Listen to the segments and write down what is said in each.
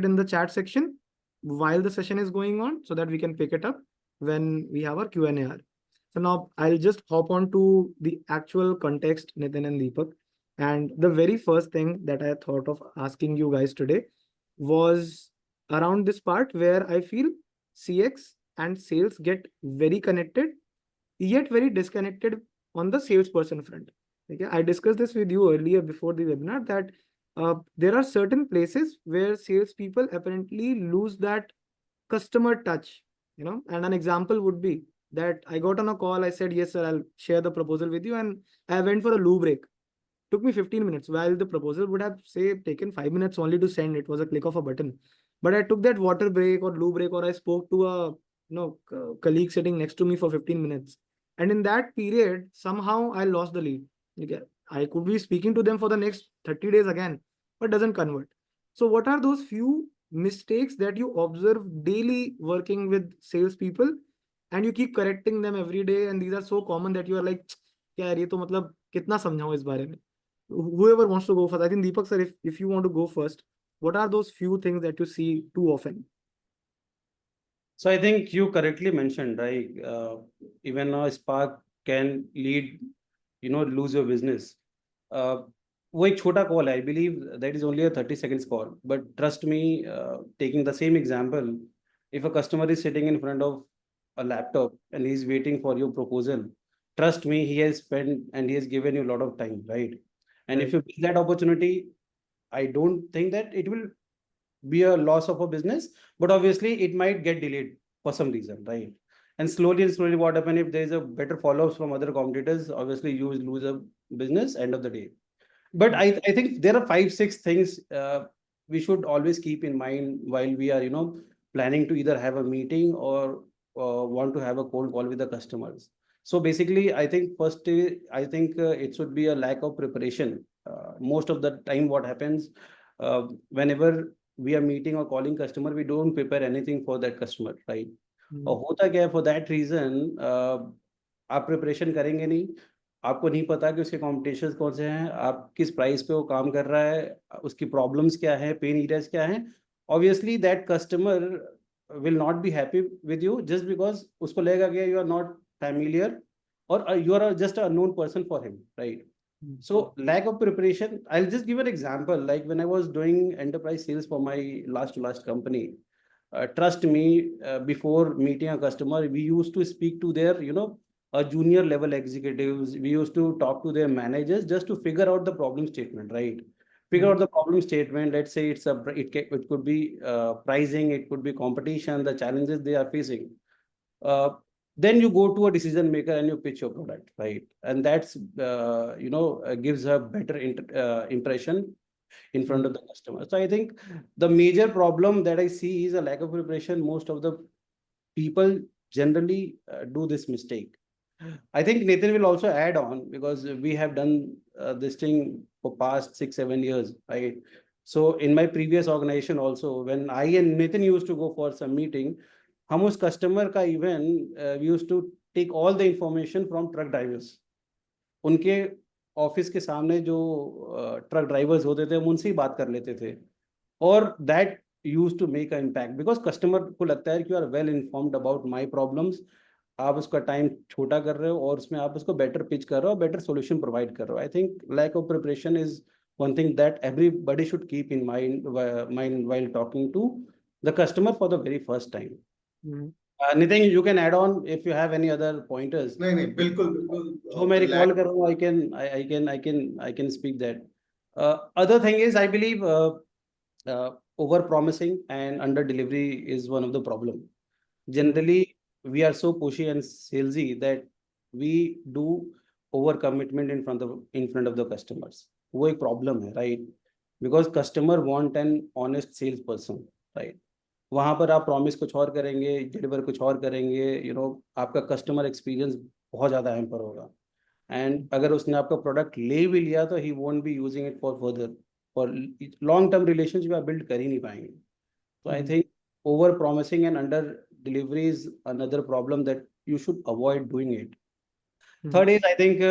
in the chat section while the session is going on so that we can pick it up when we have our Q&A hour. So now I'll just hop on to the actual context, Nitin and Deepak. And the very first thing that I thought of asking you guys today was around this part where I feel CX and sales get very connected, yet very disconnected on the salesperson front. Okay, I discussed this with you earlier before the webinar that there are certain places where salespeople apparently lose that customer touch, and an example would be that I got on a call, I said, yes, sir, I'll share the proposal with you. And I went for a loo break. Took me 15 minutes, while the proposal would have, say, taken 5 minutes only to send. It was a click of a button. But I took that water break or loo break, or I spoke to a colleague sitting next to me for 15 minutes. And in that period, somehow I lost the lead. Okay. I could be speaking to them for the next 30 days again, but doesn't convert. So what are those few mistakes that you observe daily working with salespeople and you keep correcting them every day? And these are so common that you are like, क्या यार ये तो मतलब कितना समझाऊं इस बारे में? Whoever wants to go first, I think Deepak sir, if you want to go first, what are those few things that you see too often? So I think you correctly mentioned, right? Even a spark can lead, lose your business. वो एक छोटा call है. I believe that is only a 30 seconds call. But trust me, taking the same example, if a customer is sitting in front of a laptop and he's waiting for your proposal, trust me, he has spent and he has given you a lot of time, right? And if you miss that opportunity, I don't think that it will be a loss of a business, but obviously it might get delayed for some reason, right? And slowly what happen if there is a better follow-ups from other competitors, obviously you will lose a business end of the day. But I think there are 5-6 things we should always keep in mind while we are planning to either have a meeting or want to have a cold call with the customers. So basically, I think first, it should be a lack of preparation. Most of the time, what happens whenever we are meeting or calling customer, we don't prepare anything for that customer, right? और होता क्या है, for that reason आप preparation करेंगे नहीं, आपको नहीं पता कि उसके कॉम्पिटिशंस कौन से हैं, आप किस प्राइस पे वो काम कर रहा है, उसकी प्रॉब्लम्स क्या है, पेन एरियाज क्या हैं. Obviously that customer will not be happy with you just because उसको लगेगा कि यू आर नॉट फैमिलियर और you are just a known person for him, right? So lack of preparation. I'll just give an example. Like when I was doing enterprise sales for my last company, trust me, before meeting a customer, we used to speak to their, a junior level executives. We used to talk to their managers just to figure out the problem statement, right? Figure out the problem statement. Let's say it could be pricing, it could be competition, the challenges they are facing. Then you go to a decision maker and you pitch your product, right? And that's gives a better impression in front of the customer. So I think the major problem that I see is a lack of preparation. Most of the people generally do this mistake. I think Nathan will also add on because we have done this thing for past 6-7 years, right? So in my previous organization also, when I and Nathan used to go for some meeting, हम उस customer का even we used to take all the information from truck drivers. उनके office के सामने जो truck drivers होते थे हम उनसे ही बात कर लेते थे और that use to make a impact because customer को लगता है कि you are well informed about my problems. आप उसका टाइम छोटा कर रहे हो और उसमें आप उसको बेटर पिच कर रहे हो, बेटर सोल्यूशन प्रोवाइड कर रहे हो. I think lack of preparation is one thing that everybody should keep in mind while talking to the customer for the very first time. Nitin, you can add on if you have any other pointers. नहीं बिल्कुल बिल्कुल जो मैं recall कर रहा हूँ, I can speak that. Other thing is I believe over promising and under delivery is one of the problem. Generally we are so pushy and salesy that we do over commitment in front of the customers. वो एक problem है, right? Because customer want an honest sales person, right? वहां पर आप promise कुछ और करेंगे, deliver कुछ और करेंगे, आपका कस्टमर एक्सपीरियंस बहुत ज़्यादा हैम्पर होगा. एंड अगर उसने आपका प्रोडक्ट ले भी लिया तो he won't be using it for further, for long term relationship आप बिल्ड कर ही नहीं पाएंगे. तो I think over promising and under delivery is another problem that you should avoid doing it. Third is I think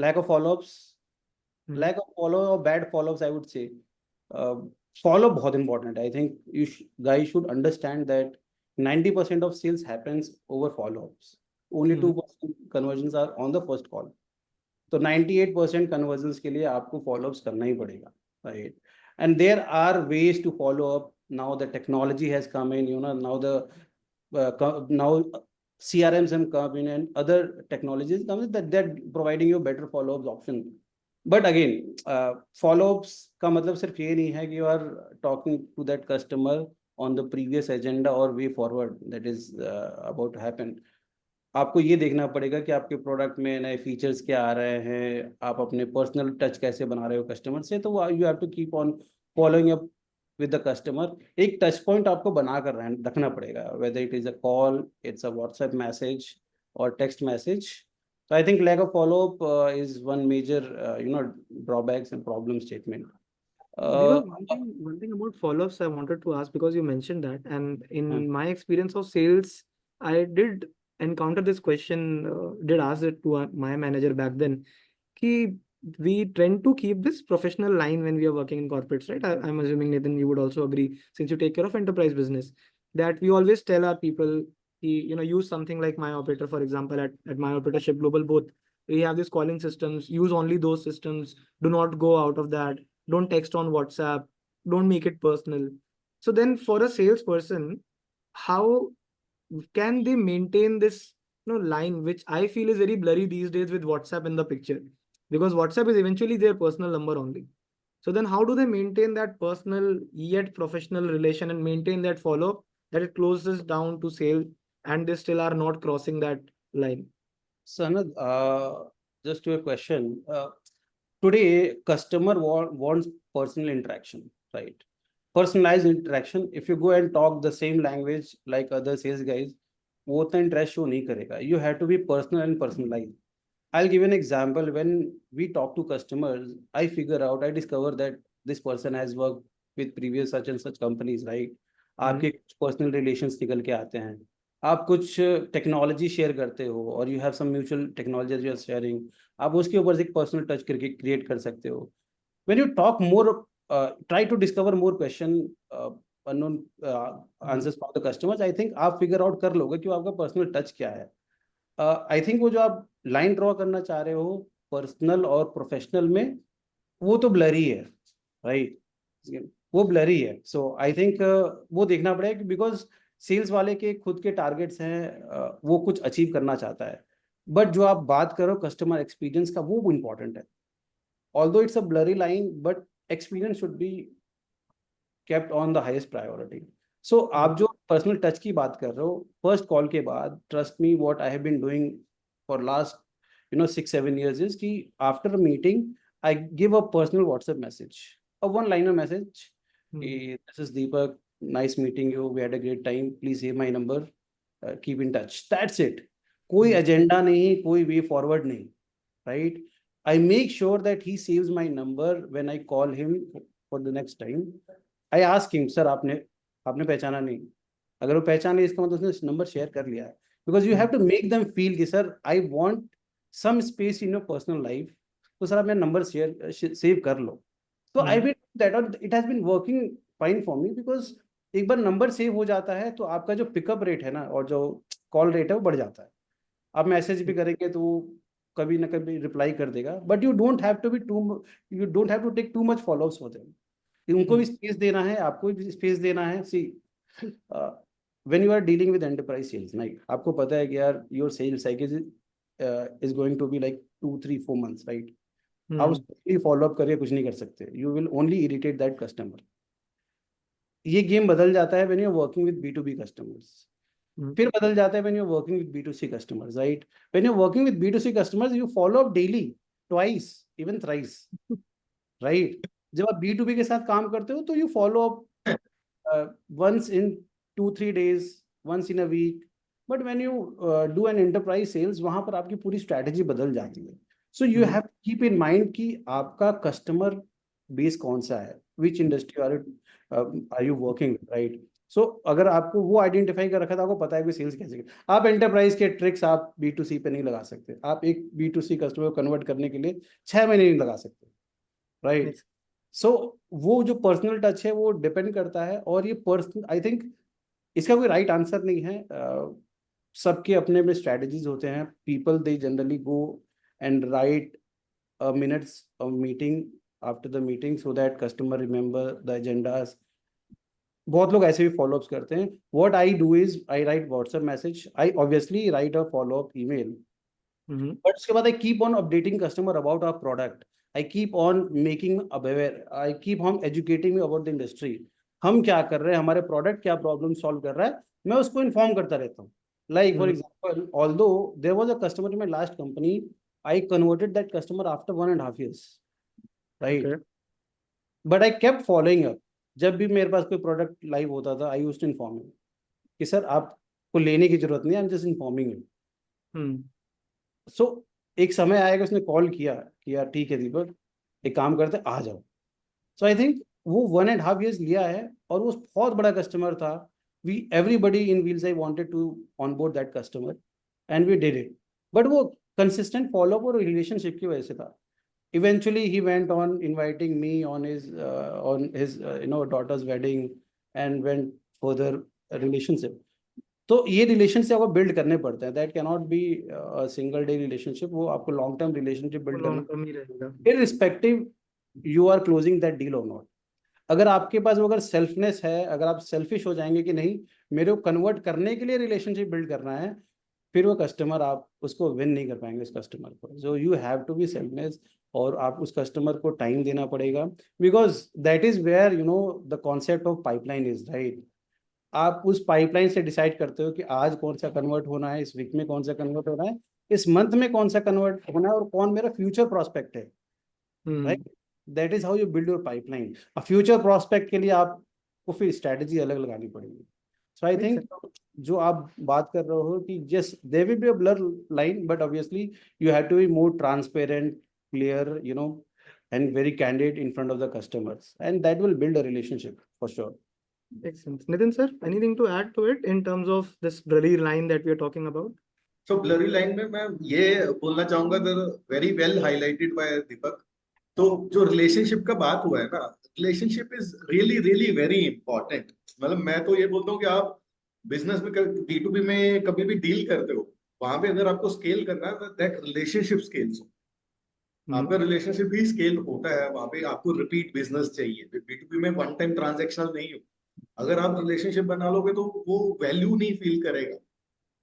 lack of follow-ups. Lack of follow or bad follow-ups, I would say. follow बहुत important है. I think you guys should understand that 90% of sales happens over follow-ups. Only 2% conversions are on the first call. तो 98% conversions के लिए आपको follow-ups करना ही पड़ेगा, right? And there are ways to follow up. Now the technology has come in, now the now CRMs have come in and other technologies come in that they're providing you better follow-ups option. But again, follow-ups का मतलब सिर्फ ये नहीं है कि you are talking to that customer on the previous agenda or way forward that is about to happen. आपको ये देखना पड़ेगा कि आपके प्रोडक्ट में नए फीचर्स क्या आ रहे हैं, आप अपने पर्सनल टच कैसे बना रहे हो कस्टमर से. तो you have to keep on following up with the customer. एक टच पॉइंट आपको बना कर रखना पड़ेगा, whether it is a call, it's a WhatsApp message और text message. So I think lack of follow-up is one major, drawbacks and problem statement. Because one thing about follow-ups I wanted to ask, because you mentioned that, and in my experience of sales, I did encounter this question, did ask it to my manager back then, कि we tend to keep this professional line when we are working in corporates, right? I'm assuming, Nathan, you would also agree, since you take care of enterprise business, that we always tell our people, use something like My Operator, for example, at My Operator Ship Global, both. We have these calling systems, use only those systems, do not go out of that, don't text on WhatsApp, don't make it personal. So then for a salesperson, how can they maintain this line, which I feel is very blurry these days with WhatsApp in the picture, because WhatsApp is eventually their personal number only. So then how do they maintain that personal yet professional relation and maintain that follow-up, that it closes down to sale and they still are not crossing that line? Sanad, just to a question, today customer wants personal interaction, right? Personalized interaction. If you go and talk the same language like other sales guys, वो उतना interest show नहीं करेगा. You have to be personal and personalized. I'll give an example. When we talk to customers, I discover that this person has worked with previous such and such companies, right? आपके कुछ personal relations निकल के आते हैं. आप कुछ technology share करते हो और you have some mutual technology you are sharing, आप उसके ऊपर से एक पर्सनल टच करके क्रिएट कर सकते हो. When you talk more, try to discover more question, unknown answers for the customers, I think आप फिगर आउट कर लोगे कि आपका पर्सनल टच क्या है. आई थिंक वो जो आप लाइन ड्रॉ करना चाह रहे हो पर्सनल और प्रोफेशनल में, वो तो ब्लरी है, राइट? वो ब्लरी है. सो आई थिंक वो देखना पड़ेगा, बिकॉज सेल्स वाले के खुद के टारगेट्स हैं, वो कुछ अचीव करना चाहता है, बट जो आप बात करो कस्टमर एक्सपीरियंस का, वो इम्पोर्टेंट है. Although it's a blurry line, but experience should be kept on the highest priority. So आप जो पर्सनल टच की बात कर रहे हो फर्स्ट कॉल के बाद, trust me, what I have been doing for last 6-7 years is कि after a meeting I give a personal WhatsApp message, a one-liner message. This is Deepak, nice meeting you, we had a great time, please save my number, keep in touch. That's it. कोई agenda नहीं, कोई way forward नहीं, right? I make sure that he saves my number when I call him for the next time. I ask him, sir, आपने पहचाना नहीं. अगर वो पहचाने इसका मतलब उसने नंबर शेयर कर लिया है. Because you have to make them feel कि sir I want some space in your personal life, तो सर आप मेरा नंबर सेव कर लो. तो I will do that, और it has been working fine for me, because एक बार number save हो जाता है तो आपका जो पिकअप रेट है ना, और जो कॉल रेट है, वो बढ़ जाता है. आप मैसेज भी करेंगे तो कभी ना कभी रिप्लाई कर देगा, but you don't have to take too much followups for them. उनको भी स्पेस देना है, आपको भी स्पेस देना है. सी, when you are dealing with enterprise sales, right, आपको पता है कि यार your sales cycle is going to be like 2-3-4 months, right? आप उसको फॉलो अप करके कुछ नहीं कर सकते. You will only irritate that customer. ये गेम बदल जाता है when you are working with B2B customers. फिर बदल जाता है when you are working with B2C customers, right? When you are working with B2C customers, you follow up daily, twice, even thrice, right? जब आप B2B के साथ काम करते हो तो you follow up once in 2-3 days, once in a week. But when you do an enterprise sales, वहां पर आपकी पूरी strategy बदल जाती है. So you have to keep in mind कि आपका customer base कौन सा है, which industry are you working, right? So अगर आपको वो आइडेंटिफाई कर रखा था, आपको पता है कि सेल्स कैसे. आप एंटरप्राइज के ट्रिक्स आप B2C पे नहीं लगा सकते. आप एक B2C कस्टमर को कन्वर्ट करने के लिए 6 महीने नहीं लगा सकते, राइट? सो वो जो पर्सनल टच है वो डिपेंड करता है, और ये पर्सनल, आई थिंक इसका कोई राइट आंसर नहीं है। सबके अपने अपने स्ट्रेटजीज होते हैं। People they generally go and right minutes of meeting after the meeting so that customer remember the agendas. बहुत लोग ऐसे भी फॉलोअप्स करते हैं। What I do is I write WhatsApp message, I obviously write a follow-up email, but उसके बाद I keep on updating customer about our product, I keep on making aware, I keep on educating me about the industry, हम क्या कर रहे हैं, हमारे product क्या problem solve कर रहा है, मैं उसको इन्फॉर्म करता रहता हूँ। Like for example, although there was a customer in my last company, I converted that customer after 1.5 years, right? Okay. But I kept following up. जब भी मेरे पास कोई प्रोडक्ट लाइव होता था, I used to inform him कि sir आपको लेने की जरूरत नहीं है, I am just informing him. So एक समय आएगा, उसने कॉल किया कि यार ठीक है दीपक, एक काम करते आ जाओ। सो आई थिंक वो 1.5 years लिया है, और वो बहुत बड़ा कस्टमर था। We everybody in wheels I wanted to onboard that customer and we did it. But वो कंसिस्टेंट फॉलोअप और रिलेशनशिप की वजह से था। Eventually he went on inviting me on his daughter's wedding and went further relationship. तो ये relationship आपको build करने पड़ते हैं, that can not be single day relationship, वो आपको लॉन्ग टर्म रिलेशनशिप बिल्ड करना, लॉन्ग टर्म ही रहेगा। Irrespective you are closing that deal और नॉट। अगर आपके पास वो अगर सेल्फनेस है, अगर आप सेल्फिश हो जाएंगे कि नहीं मेरे को कन्वर्ट करने के लिए रिलेशनशिप बिल्ड करना है, फिर वो कस्टमर आप उसको विन नहीं कर पाएंगे उस कस्टमर को। So you have to be selfless, और आप उस कस्टमर को टाइम देना पड़ेगा, because that is where the concept of pipeline is, right? आप उस पाइपलाइन से डिसाइड करते हो कि आज कौन सा कन्वर्ट होना है, इस वीक में कौन सा कन्वर्ट होना है, इस मंथ में कौन सा कन्वर्ट होना है, और कौन मेरा फ्यूचर प्रोस्पेक्ट है, right? That is how you build your pipeline. Future prospect के लिए आपको फिर स्ट्रेटेजी अलग लगानी पड़ेगी। सो आई थिंक जो आप बात कर रहे हो कि yes there will be a blur line, but obviously you have to be more transparent, clear, and very candid in front of the customers, and that will build a relationship for sure. Makes sense. Nitin sir, anything to add to it in terms of this blurry line that we are talking about? So blurry line में मैं ये बोलना चाहूंगा, very well highlighted by Deepak. तो जो relationship का बात हुआ है ना, relationship is really really very important. मतलब मैं तो ये बोलता हूँ कि आप बिजनेस में B2B में कभी भी डील करते हो, वहां पे अगर आपको स्केल करना है, दैट रिलेशनशिप स्केल्स। आपका रिलेशनशिप ही स्केल होता है, वहां पे आपको रिपीट बिजनेस चाहिए। B2B में वन टाइम ट्रांजेक्शनल नहीं हो। अगर आप रिलेशनशिप बना लोगे तो वो वैल्यू नहीं फील करेगा,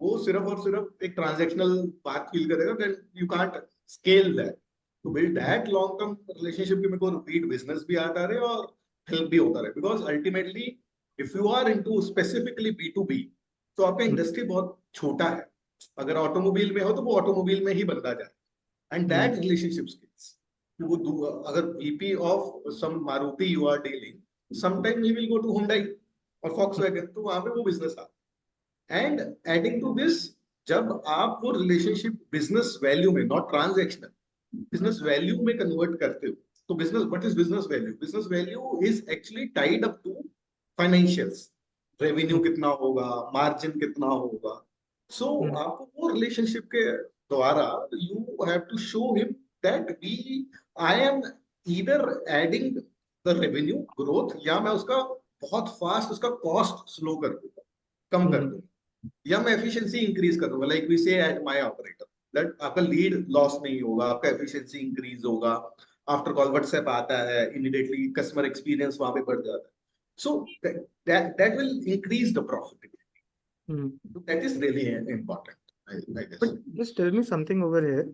वो सिर्फ और सिर्फ एक ट्रांजेक्शनल बात फील करेगा, then you can't scale that. तो build that long term relationship के मेरे को रिपीट बिजनेस भी आता रहे और हेल्प भी होता रहे, because ultimately if you are into specifically B2B, तो आपका इंडस्ट्री बहुत छोटा है। अगर ऑटोमोबाइल में हो तो वो ऑटोमोबाइल में ही बनता जाए, एंड दैट रिलेशनशिप स्किल्स वो अगर VP of some Maruti you are dealing, sometime he will go to Hyundai और फॉक्सवैगन, तो वहां पे वो बिजनेस आता। एंड एडिंग टू दिस, जब आप वो रिलेशनशिप बिजनेस वैल्यू में, नॉट ट्रांजैक्शनल, बिजनेस वैल्यू में कन्वर्ट करते हो, तो business, what is business value? Business value is actually tied up to financials. Revenue कितना होगा, मार्जिन कितना होगा। सो आपको वो रिलेशनशिप के द्वारा you have to show him that I am either adding the revenue growth, या मैं उसका बहुत फास्ट उसका कॉस्ट स्लो कर दूंगा, कम कर दूंगा, या मैं एफिशिएंसी इंक्रीज कर दूंगा। लाइक वी से एट माय ऑपरेटर, दैट आपका लीड लॉस नहीं होगा, आपका एफिशिएंसी इंक्रीज होगा। आफ्टर कॉल व्हाट्सएप आता है, इमीडिएटली कस्टमर एक्सपीरियंस वहां पे बढ़ जाता है। So that will increase the profitability. So that is really important, I guess. But just tell me something over here.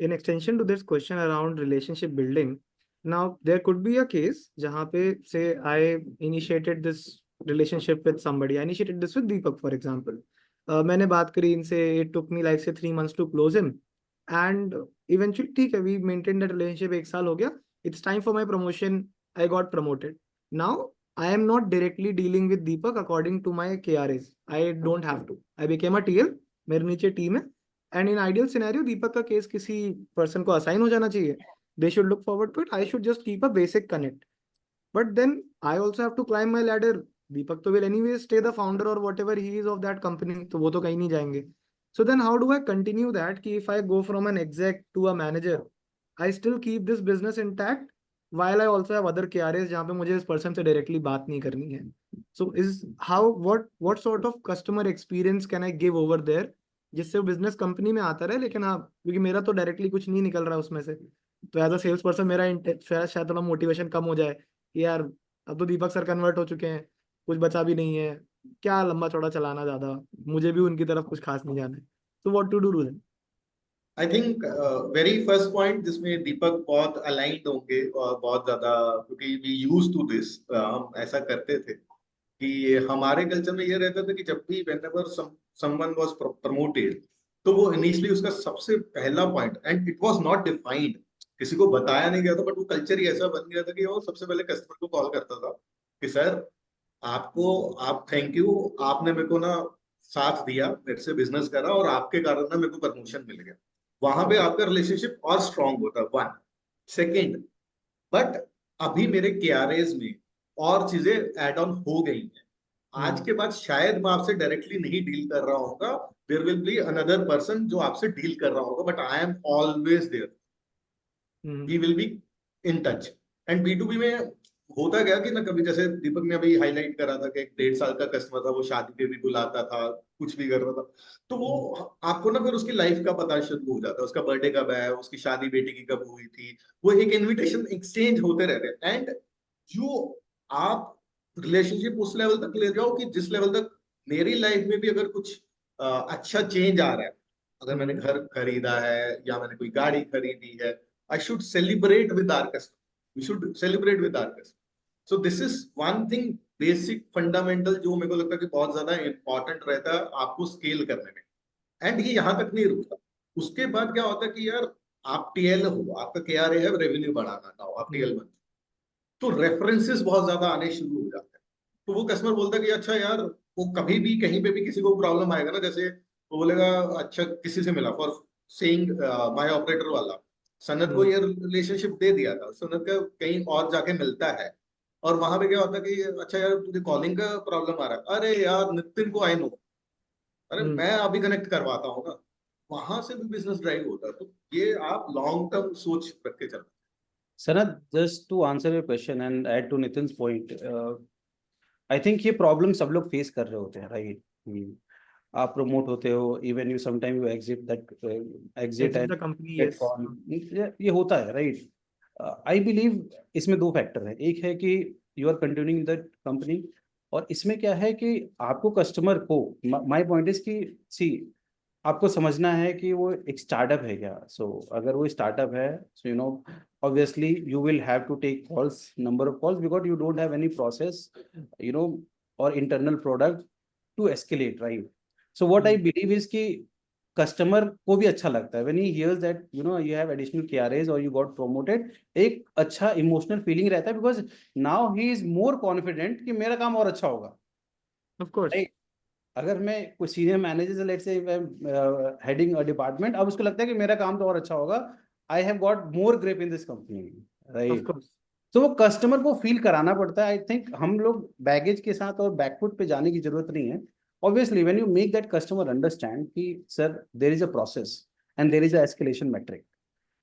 In extension to this question around relationship building, now there could be a case जहाँ पे say I initiated this relationship with somebody. I initiated this with Deepak, for example. मैंने बात करी इनसे. It took me like say 3 months to close him, and eventually ठीक है, we maintained that relationship. 1 साल हो गया. It's time for my promotion. I got promoted. Now I am not directly dealing with Deepak according to my KRAs. I don't have to. I became a TL. मेरे नीचे team है, and in ideal scenario Deepak का case किसी person को assign हो जाना चाहिए. They should look forward to it. I should just keep a basic connect, but then I also have to climb my ladder. Deepak तो will anyway stay the founder और whatever he is of that company, तो वो तो कहीं नहीं जाएंगे. So then how do I continue that कि if I go from an exec to a manager, I still keep this business intact while I also have other KRAs जहाँ पे मुझे इस person से directly बात नहीं करनी है. So is how what sort of customer experience can I give over there जिससे वो business company में आता रहे, लेकिन हाँ क्योंकि मेरा तो directly कुछ नहीं निकल रहा है उसमें से, तो एज अ सेल्स पर्सन मेरा शायद थोड़ा मोटिवेशन कम हो जाए कि यार अब तो दीपक सर कन्वर्ट हो चुके हैं, कुछ बचा भी नहीं है, क्या लंबा चौड़ा चलाना, ज्यादा मुझे भी उनकी तरफ कुछ खास नहीं जाना है. तो what to do then? I think very first point जिसमें दीपक बहुत अलाइंड होंगे और बहुत ज्यादा, क्योंकि वी यूज टू दिस, हम ऐसा करते थे कि हमारे कल्चर में ये रहता था कि जब भी whenever someone was promoted, तो वो इनिशियली उसका सबसे पहला point, and it was not defined, किसी को बताया नहीं गया था, बट वो कल्चर ही ऐसा बन गया था कि वो सबसे पहले कस्टमर को कॉल करता था कि सर आप थैंक यू, आपने मेरे को ना साथ दिया, मेरे से बिजनेस करा और आपके कारण ना मेरे को प्रमोशन मिल गया. वहां पे आपका रिलेशनशिप और स्ट्रांग होता है. वन सेकेंड, बट अभी मेरे केआरएस में और चीजें एड ऑन हो गई हैं. आज के बाद शायद मैं आपसे डायरेक्टली नहीं डील कर रहा होगा, there will be another person जो आपसे डील कर रहा होगा, but I am always there, we will be in touch. And B2B में होता गया कि ना, कभी जैसे दीपक ने अभी हाईलाइट करा था कि एक 1.5 साल का कस्टमर था, वो शादी पे भी बुलाता था, कुछ भी कर रहा था, तो वो आपको ना फिर उसकी लाइफ का पता शुरू हो जाता है, उसका बर्थडे कब है, उसकी शादी बेटी की कब हुई थी, वो एक इनविटेशन एक्सचेंज होते रहते हैं. एंड जो आप रिलेशनशिप उस लेवल तक ले जाओ कि जिस लेवल तक मेरी लाइफ में भी अगर कुछ अच्छा चेंज आ रहा है, अगर मैंने घर खरीदा है या मैंने कोई गाड़ी खरीदी है, I should celebrate with our customer, we should celebrate with our customer. So this is one thing, basic fundamental, जो मेरे को लगता है कि बहुत ज्यादा इंपॉर्टेंट रहता है आपको स्केल करने में. एंड ये यहाँ तक नहीं रुकता. उसके बाद क्या होता है कि यार आप टीएल हो, आपका केआरए है रेवेन्यू बढ़ाना था, आप टीएल बन, तो रेफरेंसेस बहुत ज्यादा आने शुरू हो जाते हैं. तो वो कस्टमर बोलता है कि अच्छा यार, वो कभी भी कहीं पे भी किसी को प्रॉब्लम आएगा ना, जैसे वो बोलेगा अच्छा किसी से मिला, फॉर सेइंग माय ऑपरेटर वाला, सनत को ये रिलेशनशिप दे दिया था, सनत का कहीं और जाके मिलता है, और वहां पे क्या होता है कि अच्छा यार तुझे कॉलिंग का प्रॉब्लम आ रहा है, अरे यार नितिन को आई नो, अरे मैं अभी कनेक्ट करवाता हूँ ना. वहां से भी बिजनेस ड्राइव होता है. तो ये आप लॉन्ग टर्म सोच रख के चलना. Sanat, just to answer your question and add to Nitin's point, I think ये प्रॉब्लम सब लोग फेस कर रहे होते हैं, राइट? आप प्रमोट होते हो, even you sometime you exit that, exit Exit and the company, get yes. Call, ये होता है, राइट? आई बिलीव इसमें दो फैक्टर है. एक है कि you are continuing that company, और इसमें क्या है कि आपको कस्टमर को, माय पॉइंट इज कि सी, आपको समझना है कि वो एक स्टार्टअप है क्या. सो अगर वो स्टार्टअप है, सो obviously you will have to take number of calls, because you don't have any process, or internal product to escalate, right? So what I believe is कि कस्टमर को भी अच्छा लगता है when he hears that you have additional KRAs or you got promoted. एक अच्छा emotional feeling रहता है, because now he is more confident कि मेरा काम और अच्छा होगा. Of course. Right? अगर मैं कोई senior manager, let's say heading a department, अब उसको लगता है कि मेरा काम तो और अच्छा होगा, I have got more grip in this company, Of right? course. तो वो कस्टमर को फील कराना पड़ता है. आई थिंक हम लोग बैगेज के साथ और बैकफुट पे जाने की जरूरत नहीं है. Obviously when you make that customer understand कि sir there is a process and there is a escalation metric,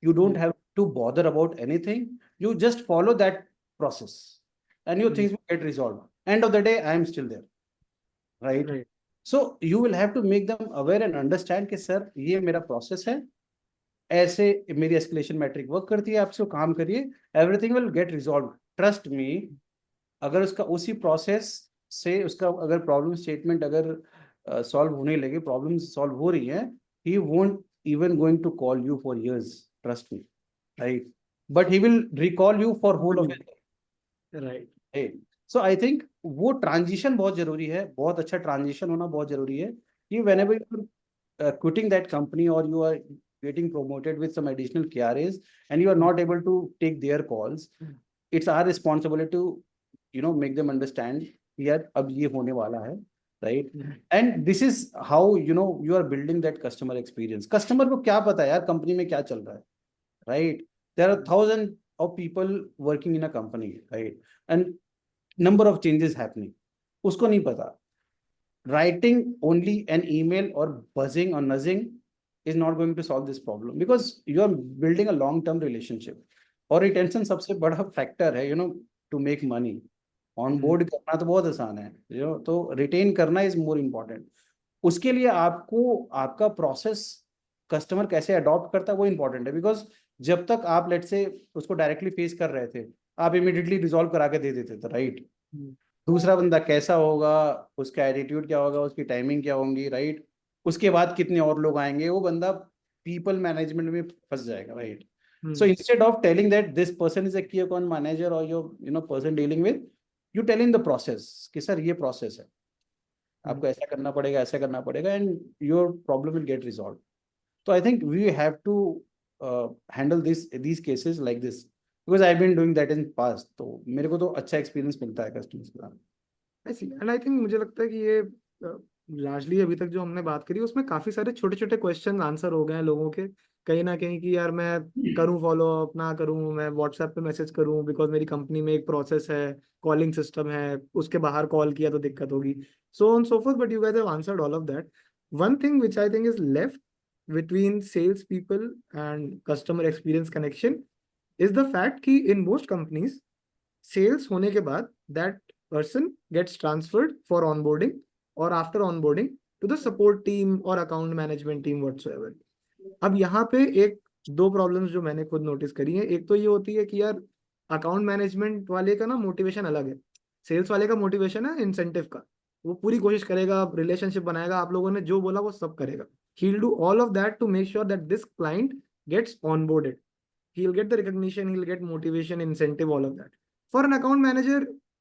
you don't have to bother about anything, you just follow that process and your things will get resolved. End of the day I am still there, right? Right. So you will have to make them aware and understand कि sir ये मेरा process है, ऐसे मेरी escalation matric work करती है, आप इसको काम करिए, everything will get resolve, trust me. अगर उसका उसी प्रोसेस से उसका अगर प्रॉब्लम स्टेटमेंट अगर सॉल्व होने लगे, प्रॉब्लम सॉल्व हो रही है, he won't even going to call you for years, trust me, right? But he will recall you for whole of Right. So I think वो ट्रांजिशन बहुत जरूरी है, बहुत अच्छा ट्रांजिशन होना बहुत जरूरी है कि whenever you are quitting that company or you are getting promoted with some additional KRAs and you are not able to take their calls, it's our responsibility to make them understand यार अब ये होने वाला है, right? And this is how you are building that customer experience. Customer को क्या पता है यार कंपनी में क्या चल रहा है, right? There are thousands of people working in a company, right? And number of changes happening, उसको नहीं पता. Writing only an email or buzzing or nudging is not going to solve this problem, because you are building a long term relationship. और retention सबसे बड़ा factor है, to make money. Onboard करना तो बहुत आसान है, तो रिटेन करना इज मोर इम्पोर्टेंट। उसके लिए आपको आपका प्रोसेस कस्टमर कैसे अडॉप्ट करता है वो इम्पोर्टेंट है, बिकॉज जब तक आप लेट से उसको डायरेक्टली फेस कर रहे थे, आप इमिडिएटली रिजॉल्व करा के दे देते थे, राइट? दूसरा बंदा कैसा होगा, उसका एटीट्यूड क्या होगा, उसकी टाइमिंग क्या होंगी, राइट? उसके बाद कितने और लोग आएंगे, वो बंदा पीपल मैनेजमेंट में फंस जाएगा, right? So instead of telling that this person is a key account manager or your person dealing with, you tell in the process कि सर ये process है, आपको ऐसा करना पड़ेगा, ऐसा करना पड़ेगा, and your problem will get resolved. So I think we have to handle these cases like this, because I've been doing that in past. तो मेरे को तो अच्छा experience मिलता है customers के साथ। I see. And I think मुझे लगता है कि ये लार्जली अभी तक जो हमने बात करी उसमें काफी सारे छोटे छोटे क्वेश्चन आंसर हो गए हैं लोगों के, कहीं ना कहीं कि यार मैं करूं फॉलो अप ना करूं, मैं व्हाट्सएप पे मैसेज करूं बिकॉज मेरी कंपनी में एक प्रोसेस है, कॉलिंग सिस्टम है, उसके बाहर कॉल किया तो दिक्कत होगी, so on so fourth, but you guys have answered all of that. One thing which I think is left between sales people and customer experience connection is the fact कि in most companies sales होने के बाद that person gets transferred for onboarding or after onboarding to the support team or account management team whatsoever. अब यहाँ पे एक दो problems जो मैंने खुद नोटिस करी है, एक तो ये होती है कि यार अकाउंट मैनेजमेंट वाले का ना मोटिवेशन अलग है, सेल्स वाले का मोटिवेशन है इंसेंटिव का, वो पूरी कोशिश करेगा, रिलेशनशिप बनाएगा, आप लोगों ने जो बोला वो सब करेगा. He'll do all of that to make sure that this client gets onboarded. He'll get the recognition, he'll get motivation, incentive, all of that. For an account manager,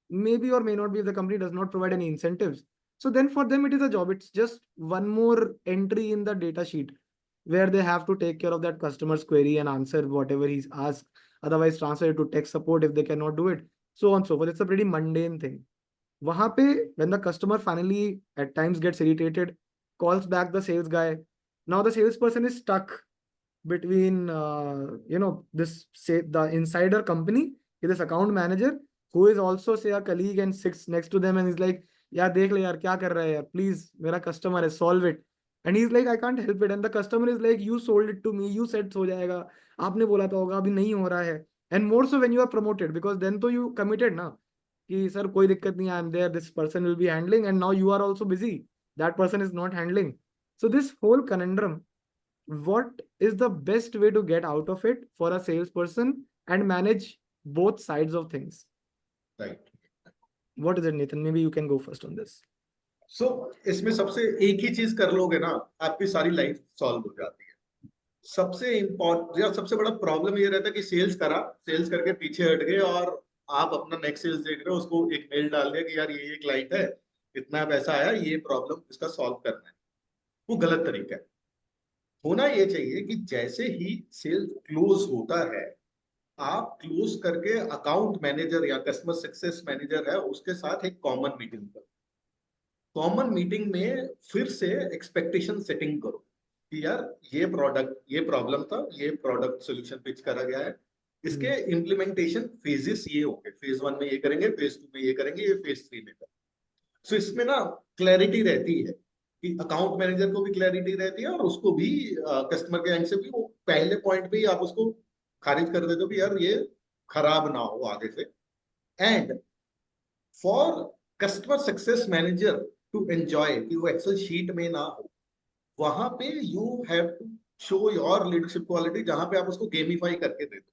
maybe or may not be if the company does not provide any incentives. So then for them, it is a job. It's just one more entry in the data sheet where they have to take care of that customer's query and answer whatever he's asked. Otherwise, transfer it to tech support if they cannot do it. So on and so forth. It's a pretty mundane thing. वहां पे when the customer finally at times gets irritated, calls back the sales guy. Now the salesperson is stuck between this say the insider company, this account manager who is also say a colleague and sits next to them and is like, यार देख ले यार क्या कर रहा है यार, please मेरा कस्टमर है, solve it. And he is like I can't help it, and the customer is like you sold it to me, you said हो जाएगा, आपने बोला था होगा, अभी नहीं हो रहा है. And more so when you are promoted, because then तो यू कमिटेड ना कि सर कोई दिक्कत नहीं, I am there, this person will be handling, and now you are also busy, that person is not handling. So this whole conundrum, what is the best way to get out of it for a salesperson and manage both sides of things? Right. What is it, Nathan? Maybe you can go first on this. So इसमें सबसे एक ही चीज कर लोगे ना, आपकी सारी life solve हो जाती है. सबसे इम्पोर्टेंट या सबसे बड़ा प्रॉब्लम ये रहता है कि सेल्स करके पीछे हट गए और आप अपना नेक्स्ट सेल्स देख रहे हो, उसको एक मेल डाल दिया कि यार ये क्लाइंट है, इतना पैसा आया, ये प्रॉब्लम इसका सॉल्व करना है. वो गलत तरीका है. होना ये चाहिए कि जैसे ही सेल्स क्लोज होता है, आप क्लोज करके अकाउंट मैनेजर या कस्टमर सक्सेस मैनेजर है उसके साथ एक कॉमन मीटिंग करो. कॉमन मीटिंग में फिर से एक्सपेक्टेशन सेटिंग करो कि यार ये प्रॉब्लम था, ये प्रोडक्ट सोल्यूशन पिच करा गया है, इसके इम्प्लीमेंटेशन फेजेस ये होंगे, फेज 1 में ये करेंगे, फेज 2 में ये करेंगे, ये फेज 3 में करेंगे. सो इसमें ना क्लैरिटी रहती है कि अकाउंट मैनेजर को भी क्लैरिटी रहती है और उसको भी कस्टमर के एंड से भी वो पहले पॉइंट पे ही आप उसको खारिज कर देते हो कि यार ये खराब ना हो आगे से. And for customer success manager to enjoy कि वो एक्सेल शीट में ना हो, वहां पे you have to show your leadership quality, जहां पे आप उसको गेमिफाई करके दे दो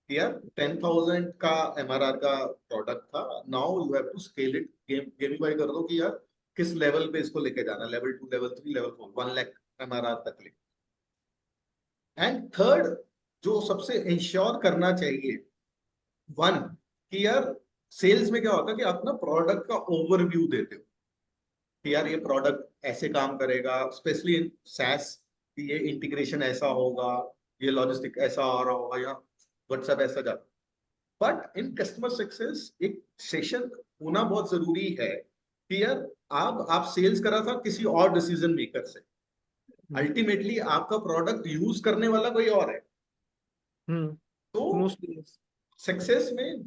कि यार 10,000 का MRR का प्रोडक्ट था, now you have to scale it, gamify कर दो कि यार किस लेवल पे इसको लेके जाना, level 2, level 3, level 4, 1 lakh MRR तक ले. एंड थर्ड जो सबसे इंश्योर करना चाहिए, वन कि यार सेल्स में क्या होता है कि आप ना प्रोडक्ट का ओवरव्यू देते हो कि यार ये प्रोडक्ट ऐसे काम करेगा, स्पेशली इन SaaS कि ये इंटीग्रेशन ऐसा होगा, ये लॉजिस्टिक ऐसा आ रहा होगा, या व्हाट्सएप ऐसा जाता. बट इन कस्टमर सक्सेस एक सेशन होना बहुत जरूरी है कि यार आप सेल्स करा था किसी और डिसीजन मेकर से, अल्टीमेटली आपका प्रोडक्ट यूज करने वाला कोई और है. तो मोस्टली सक्सेस में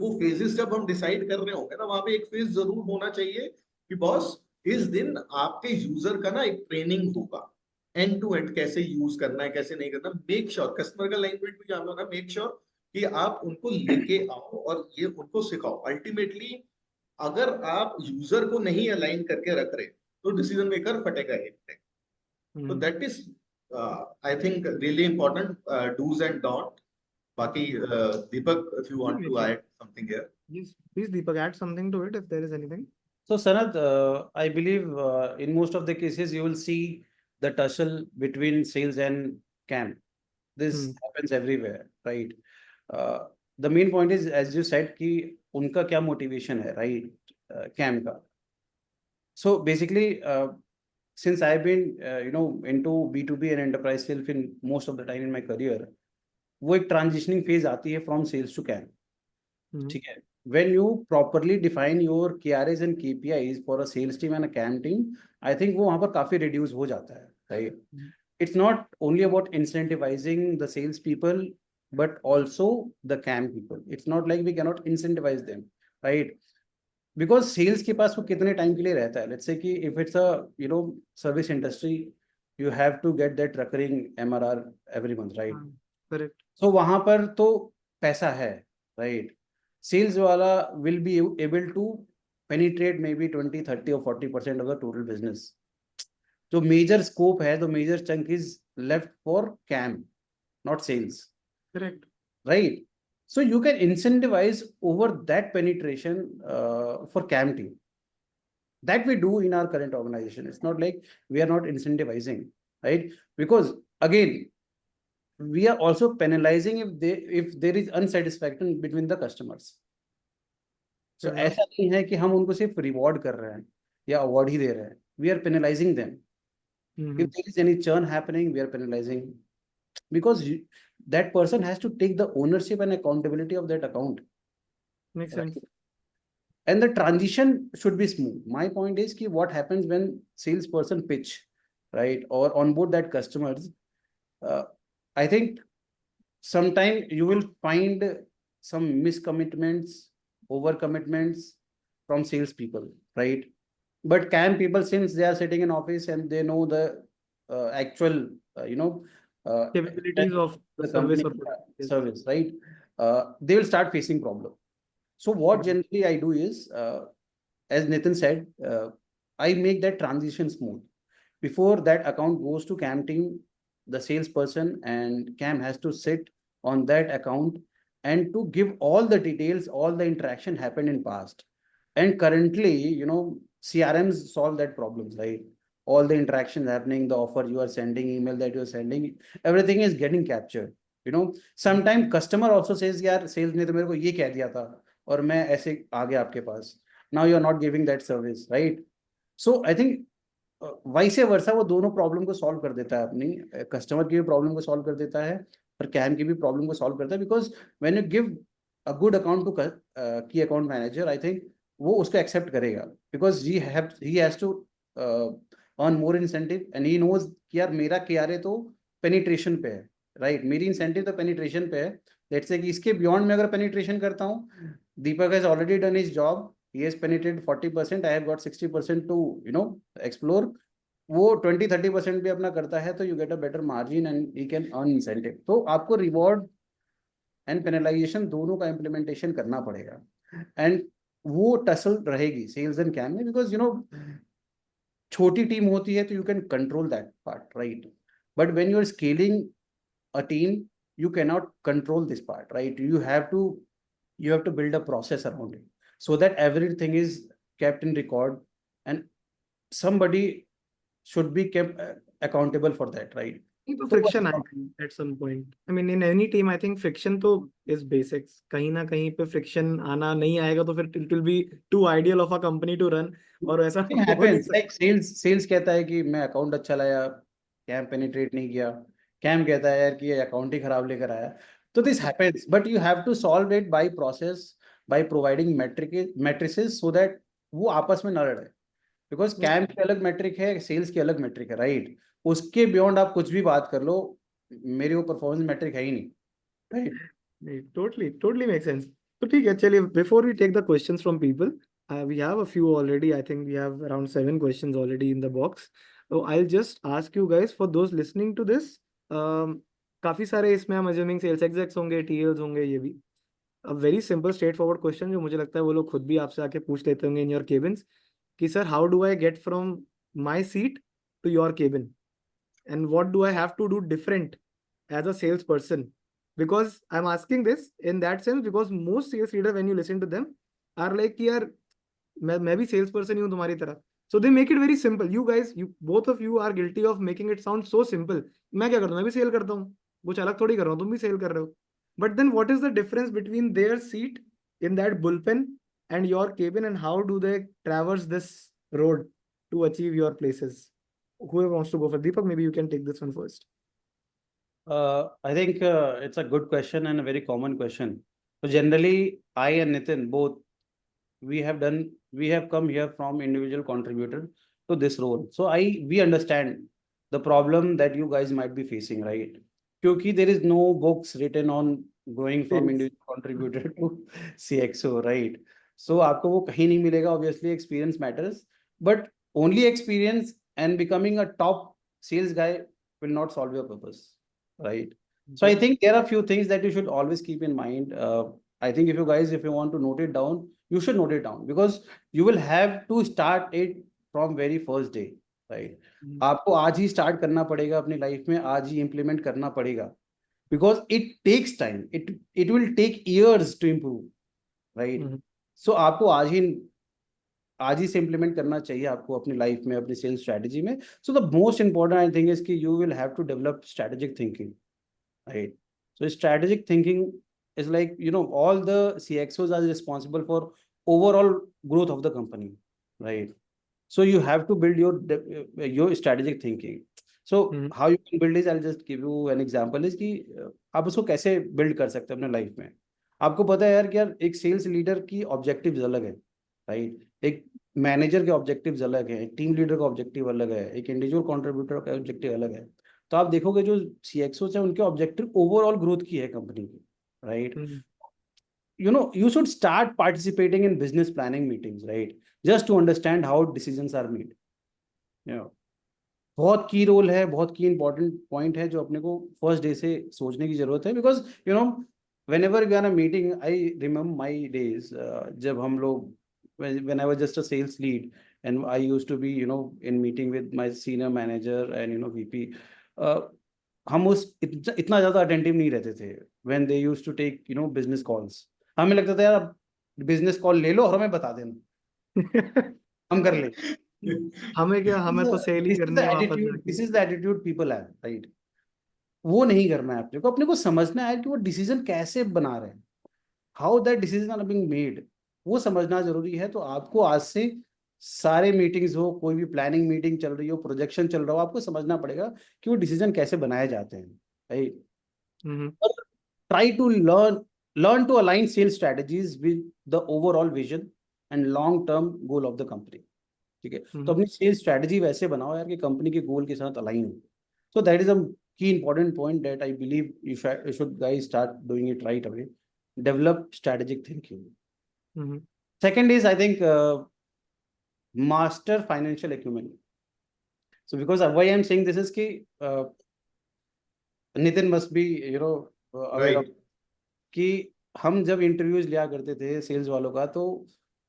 वो फेजेस जब हम डिसाइड कर रहे होंगे ना, वहां पे एक फेज जरूर होना चाहिए कि बॉस इस दिन आपके यूजर का ना एक ट्रेनिंग होगा, एंड टू एंड कैसे यूज करना है, कैसे नहीं करना. मेक श्योर कस्टमर का लैंग्वेज भी जानो ना, मेक श्योर कि आप उनको लेके आओ और ये उनको सिखाओ। अल्टीमेटली अगर आप यूजर को नहीं अलाइन करके रख रहे तो डिसीजन मेकर फटेगा एक टाइम। तो Hmm. That is I think really important dos and don't. बाकी Deepak, if you want to Makes sense. Add something here. Yes, please, Deepak, add something to it if there is anything. So, Sanat, I believe in most of the cases you will see the tussle between sales and CAM. This Hmm. happens everywhere, right? The main point is, as you said, कि उनका क्या motivation है, right? CAM का. So basically, since I've been, into B2B and enterprise sales in most of the time in my career, वो एक transitioning phase आती है from sales to CAM. Hmm. ठीक है. When you properly define your KRAs and KPIs for a sales team and a CAM team, I think वो वहाँ पर काफी reduce हो जाता है, right? It's not only about incentivizing the sales people, but also the CAM people. It's not like we cannot incentivize them, right? Because sales के पास वो कितने टाइम के लिए रहता है? Let's say कि if it's a service industry, you have to get that recurring MRR every month, right? Correct. So वहां पर तो पैसा है, right? Sales वाला will be able to penetrate maybe 20, 30 or 40% of the total business. जो major scope है, the major chunk is left for CAM, not sales, Correct. right? So you can incentivize over that penetration for CAM team. That we do in our current organization. It's not like we are not incentivizing, right? Because again, we are also penalizing if there is unsatisfaction between the customers. So Fair enough. ऐसा नहीं है कि हम उनको सिर्फ reward कर रहे हैं या अवार्ड ही दे रहे हैं. We are penalizing them. Mhm. If there is any churn happening, we are penalizing, because that person has to take the ownership and accountability of that account. Makes Right. sense. And the transition should be smooth. My point is ki what happens when salesperson pitch, right, or onboard that customers. I think sometime you will find some miscommitments, overcommitments from salespeople, right? But CAM people, since they are sitting in office and they know the actual, Capabilities of the the service company or product. Yes. service, right? They will start facing problem. So what generally I do is, as Nitin said, I make that transition smooth. Before that account goes to CAM team, the salesperson and CAM has to sit on that account and to give all the details, all the interaction happened in past. And currently, CRMs solve that problems, right? All the interactions happening, the offer you are sending, email that you are sending, everything is getting captured. Sometimes customer also says, यार sales ने तो मेरे को ये कह दिया था और मैं ऐसे आ गया आपके पास. Now you are not giving that service, right? So I think vice versa वो दोनों प्रॉब्लम को सॉल्व कर देता है. अपनी कस्टमर की भी प्रॉब्लम को सॉल्व कर देता है और कैम की भी प्रॉब्लम को सॉल्व करता है. Because when you give a good account to key account manager, I think वो उसको एक्सेप्ट करेगा. Because he has to earn more incentive and he knows कि यार मेरा KRA तो पेनिट्रेशन पे है, राइट? मेरी इंसेंटिव तो पेनिट्रेशन पे है. लेट्स से कि इसके बियॉन्ड में अगर पेनिट्रेशन करता हूँ, Deepak has already done his job, he has penetrated 40%, I have got 60% to explore. वो 20-30% भी अपना करता है तो you get a better margin and he can earn incentive. तो आपको reward and penalization दोनों का implementation करना पड़ेगा. And वो tussle रहेगी sales and CAM में, because छोटी टीम होती है तो you can control that part, right? But when you are scaling a team, you cannot control this part, right? You have to build a process around it, so that everything is kept in record and somebody should be kept accountable for that, right? तो तो friction आएगा at some point. I mean, in any team, I think friction तो is basics. कहीं ना कहीं पे friction आना नहीं आएगा तो फिर it will be too ideal of a company to run. और ऐसा it हो नहीं happens. सकता. Like sales कहता है कि मैं अकाउंट अच्छा लाया, कैम पेनिट्रेट नहीं किया. कैम कहता है यार कि ये अकाउंट ही खराब लेकर आया. तो this happens, but you have to solve it by process, by providing matrices so that वो आपस में ना लड़े. बिकॉज कैम की अलग मेट्रिक है, सेल्स की अलग मेट्रिक है, राइट? उसके बियॉन्ड आप कुछ भी बात कर लो, मेरे वो परफॉर्मेंस मेट्रिक है ही नहीं, राइट? Totally makes sense. तो ठीक है, चलिए, before we take the questions from people, we have a few already. I think we have around 7 questions already in the box. So I'll just ask you guys, for those listening to this, काफी सारे इसमें हम assuming sales एग्जेक्स होंगे, TLs होंगे, ये भी। A very simple straight forward question जो मुझे लगता है वो लोग खुद भी आपसे आके पूछ लेते होंगे इन योर केबिन्स कि sir how do I get from my seat to your cabin and what do I have to do different as a salesperson? Because I'm asking this in that sense because most sales leader when you listen to them are like कि यार मैं भी sales person ही हूँ तुम्हारी तरह. So they make it very simple. You guys, you both of you are guilty of making it sound so simple. मैं क्या करता हूँ, मैं भी सेल करता हूँ, कुछ अलग थोड़ी कर रहा हूँ, तुम भी सेल कर रहे हो. But then what is the difference between their seat in that bullpen and your cabin, and how do they traverse this road to achieve your places? Whoever wants to go for Deepak, maybe you can take this one first. I think it's a good question and a very common question. So generally, I and Nitin both, we have come here from individual contributor to this role. So we understand the problem that you guys might be facing, right? Because there is no books written on going from Sales. individual contributor to CXO, right? So आपको वो कहीं नहीं मिलेगा. Obviously, experience matters, but only experience and becoming a top sales guy will not solve your purpose, right? So I think there are a few things that you should always keep in mind. I think if you want to note it down, you should note it down because you will have to start it from very first day, right? आपको आज ही start करना पड़ेगा अपनी life में, आज ही implement करना पड़ेगा because it takes time. It will take years to improve, right? So आपको आज ही से implement करना चाहिए आपको अपनी life में, अपनी sales strategy में. So the most important I think is कि you will have to develop strategic thinking, right? So strategic thinking is like, all the CXOs are responsible for overall growth of the company, right? So you have to build your strategic thinking. So how you can build is, I'll just give you an example is कि आप उसको कैसे build कर सकते हैं अपने life में. आपको पता है यार कि यार एक सेल्स लीडर की ऑब्जेक्टिव्स अलग है, राइट? एक मैनेजर के ऑब्जेक्टिव्स अलग है, एक टीम लीडर का ऑब्जेक्टिव अलग है, एक इंडिविजुअल कंट्रीब्यूटर का ऑब्जेक्टिव अलग है. तो आप देखोगे जो CXOs है उनके ऑब्जेक्टिव ओवरऑल ग्रोथ की है कंपनी की, right? You should start participating in business planning meetings, right? Just to understand how decisions are made. बहुत की रोल है, बहुत की इंपॉर्टेंट पॉइंट है जो अपने को फर्स्ट डे से सोचने की जरूरत है. Because whenever we are in a meeting, I remember my days जब हम लोग when I was just a sales lead and I used to be in meeting with my senior manager and VP, हम उस इतना ज्यादा attentive नहीं रहते थे when they used to take business calls. हमें लगता था यार बिजनेस कॉल ले लो और हमें बता देना, हम कर ले. हमें क्या, हमें तो सेल ही करनी है वापस जाके. This is the attitude people have, right? वो नहीं करना है अपने को समझना है कि वो डिसीजन कैसे बना रहे हैं, how that decision are being made, वो समझना जरूरी है. तो आपको आज से सारे मीटिंग्स हो, कोई भी प्लानिंग मीटिंग चल रही हो, प्रोजेक्शन चल रहा हो, आपको समझना पड़ेगा कि वो डिसीजन कैसे बनाए जाते हैं, right? Try to learn to align sales strategies with the overall vision and long term goal of the company. ठीक है? तो अपनी सेल्स स्ट्रेटजी वैसे बनाओ यार कि कंपनी के गोल के साथ अलाइन हो. So that is a key important point that I believe you should guys start doing it right away. Develop strategic thinking. Second is I think master financial acumen. So because why I am saying this is कि Nitin must be aware of कि हम जब interviews लिया करते थे sales वालों का, तो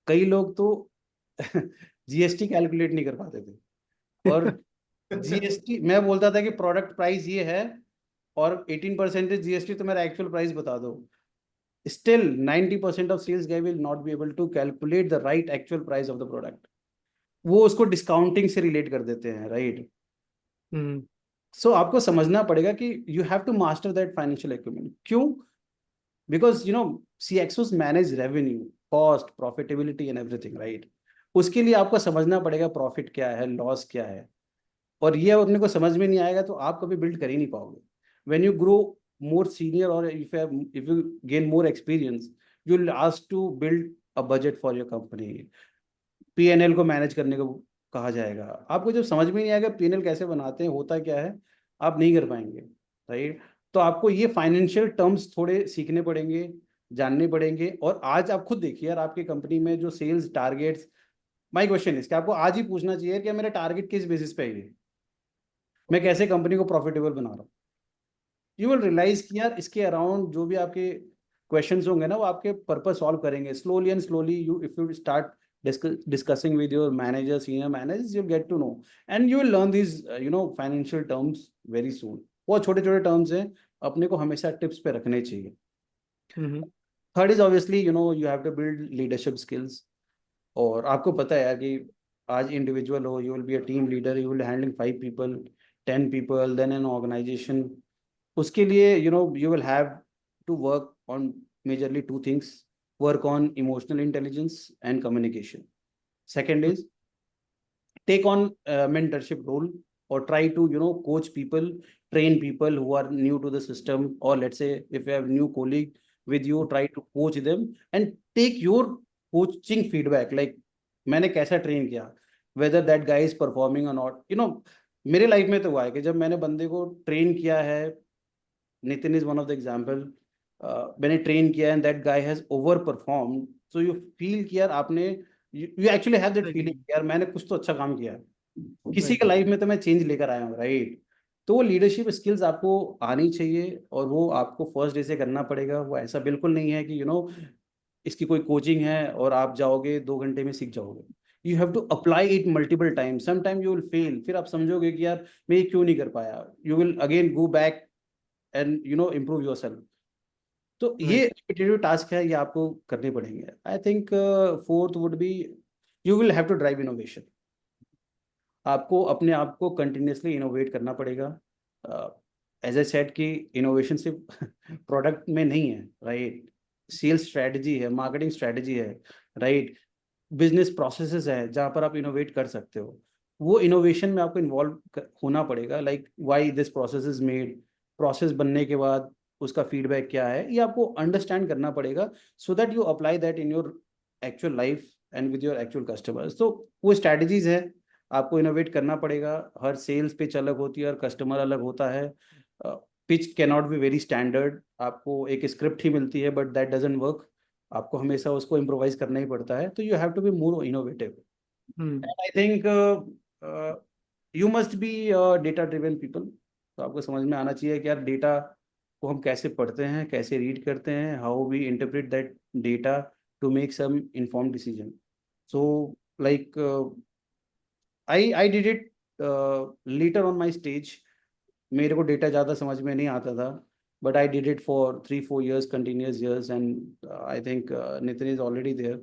कई लोग तो जीएसटी कैलकुलेट नहीं कर पाते थे. और जीएसटी मैं बोलता था कि प्रोडक्ट प्राइस ये है और 18% जीएसटी, तो मेरा एक्चुअल प्राइस बता दो. Still 90% of sales guy will not be able to calculate the right actual price of the product. वो उसको डिस्काउंटिंग से रिलेट कर देते हैं, राइट? सो आपको समझना पड़ेगा कि you have to master that financial acumen. क्यों? Because CXOs manage revenue, cost, profitability and everything, right? उसके लिए आपको समझना पड़ेगा प्रॉफिट क्या है, लॉस क्या है, और ये अपने को समझ में नहीं आएगा तो आप कभी बिल्ड कर ही नहीं पाओगे. When you grow more senior or if you gain more experience, you'll ask to build a budget for your company. P&L को मैनेज करने को कहा जाएगा. आपको जब समझ में नहीं आएगा P&L कैसे बनाते हैं, होता क्या है, आप नहीं कर पाएंगे, राइट? तो आपको ये फाइनेंशियल टर्म्स थोड़े सीखने पड़ेंगे, जानने पड़ेंगे. और आज आप खुद देखिए यार आपकी कंपनी में जो sales targets, my question is कि आपको आज ही पूछना चाहिए कि मेरा टारगेट किस बेसिस पे है, मैं कैसे कंपनी को प्रॉफिटेबल बना रहा हूँ. यू विल रियलाइज कि यार इसके अराउंड जो भी आपके क्वेश्चंस होंगे ना वो आपके पर्पस सॉल्व करेंगे slowly and slowly. You if you start discussing with your manager, senior managers, you'll get to know and you will learn these financial terms very soon. बहुत छोटे छोटे टर्म्स हैं, अपने को हमेशा टिप्स पे रखने चाहिए. Third is obviously you have to build leadership skills. और आपको पता है यार कि आज इंडिविजुअल हो, you will be a team leader, you will be handling 5 people, 10 people, then an organization. उसके लिए you will have to work on majorly 2 things. Work on emotional intelligence and communication. Second is take on mentorship role or try to coach people, train people who are new to the system, or let's say if you have new colleague with you, try to coach them and take your coaching feedback, like मैंने कैसा train किया, whether that guy is performing or not. मेरे life में तो हुआ है कि जब मैंने बंदे को ट्रेन किया है, Nitin is one of the example, मैंने ट्रेन किया and that guy has over perform, so you feel कि यार आपने you actually have that feeling यार मैंने कुछ तो अच्छा काम किया है, किसी के लाइफ में तो मैं चेंज लेकर आया हूँ, राइट. तो वो लीडरशिप स्किल्स आपको आनी चाहिए और वो आपको फर्स्ट डे से करना पड़ेगा. वो ऐसा बिल्कुल नहीं है कि इसकी कोई कोचिंग है और आप जाओगे 2 घंटे में सीख जाओगे. You have to apply it multiple time. Some time you will fail, फिर आप समझोगे कि यार मैं ये क्यों नहीं कर पाया. You will again go back and improve yourself. तो ये रिपीटेटिव टास्क है, ये आपको करने पड़ेंगे. I think fourth would be you will have to drive innovation. आपको अपने आप को कंटिन्यूसली इनोवेट करना पड़ेगा. एज ए सेट कि इनोवेशन सिर्फ प्रोडक्ट में नहीं है, राइट. सेल्स स्ट्रेटजी है, मार्केटिंग स्ट्रेटजी है, राइट. बिजनेस प्रोसेसेस है जहाँ पर आप इनोवेट कर सकते हो. वो इनोवेशन में आपको इन्वॉल्व होना पड़ेगा. Like why this process is made, process बनने के बाद उसका फीडबैक क्या है, ये आपको अंडरस्टैंड करना पड़ेगा so that you apply that in your actual life and with your actual customers. तो वो स्ट्रैटेजीज है, आपको इनोवेट करना पड़ेगा. हर सेल्स पिच अलग होती है, हर कस्टमर अलग होता है. Pitch can not be very standard. आपको एक स्क्रिप्ट ही मिलती है बट दैट डजंट वर्क. आपको हमेशा उसको इम्प्रोवाइज करना ही पड़ता है. तो you have to be more innovative. I think you must be data driven people. तो आपको समझ में आना चाहिए कि यार डेटा को हम कैसे पढ़ते हैं, कैसे रीड करते हैं, how we interpret that data to make some informed decision. So like I did it later on my stage. मेरे को डेटा ज़्यादा समझ में नहीं आता था, but I did it for 3-4 years, continuous years, and I think Nitin is already there.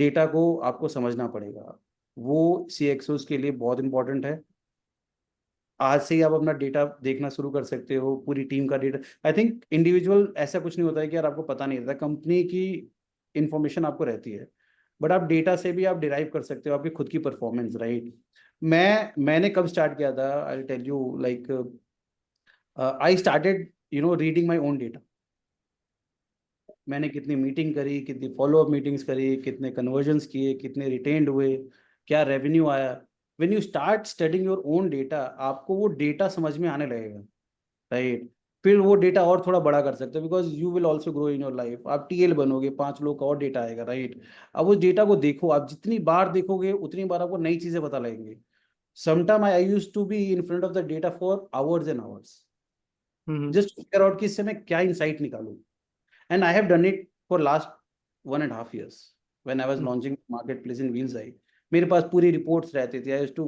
Data को आपको समझना पड़ेगा, वो CXOs के लिए बहुत इंपॉर्टेंट है. आज से ही आप अपना डेटा देखना शुरू कर सकते हो, पूरी टीम का डेटा. आई थिंक इंडिविजुअल ऐसा कुछ नहीं होता है कि यार आपको पता नहीं रहता, कंपनी की इंफॉर्मेशन आपको रहती है, बट आप डेटा से भी आप डिराइव कर सकते हो आपकी खुद की परफॉर्मेंस, राइट. मैंने कब स्टार्ट किया था, I tell you. Like I started reading my own data. मैंने कितनी मीटिंग करी, कितनी फॉलोअप मीटिंग्स करी, कितने कन्वर्जन्स किए, कितने रिटेन्ड हुए, क्या रेवेन्यू आया. When you start studying your own data, आपको वो डेटा समझ में आने लगेगा, राइट. फिर वो डेटा और थोड़ा बड़ा कर सकते हो because you will also grow in your life. आप TL बनोगे, 5 लोग का और डेटा आएगा, राइट. अब उस डेटा को देखो, आप जितनी बार देखोगे उतनी बार आपको नई चीजें पता लगेंगी. Sometime I used to be in front of the data for hours and hours just to figure out कि इससे मैं क्या insight निकालूं. And I have done it for last 1.5 years when I was launching marketplace in Wheels Eye. मेरे पास पूरी reports रहती थी. I used to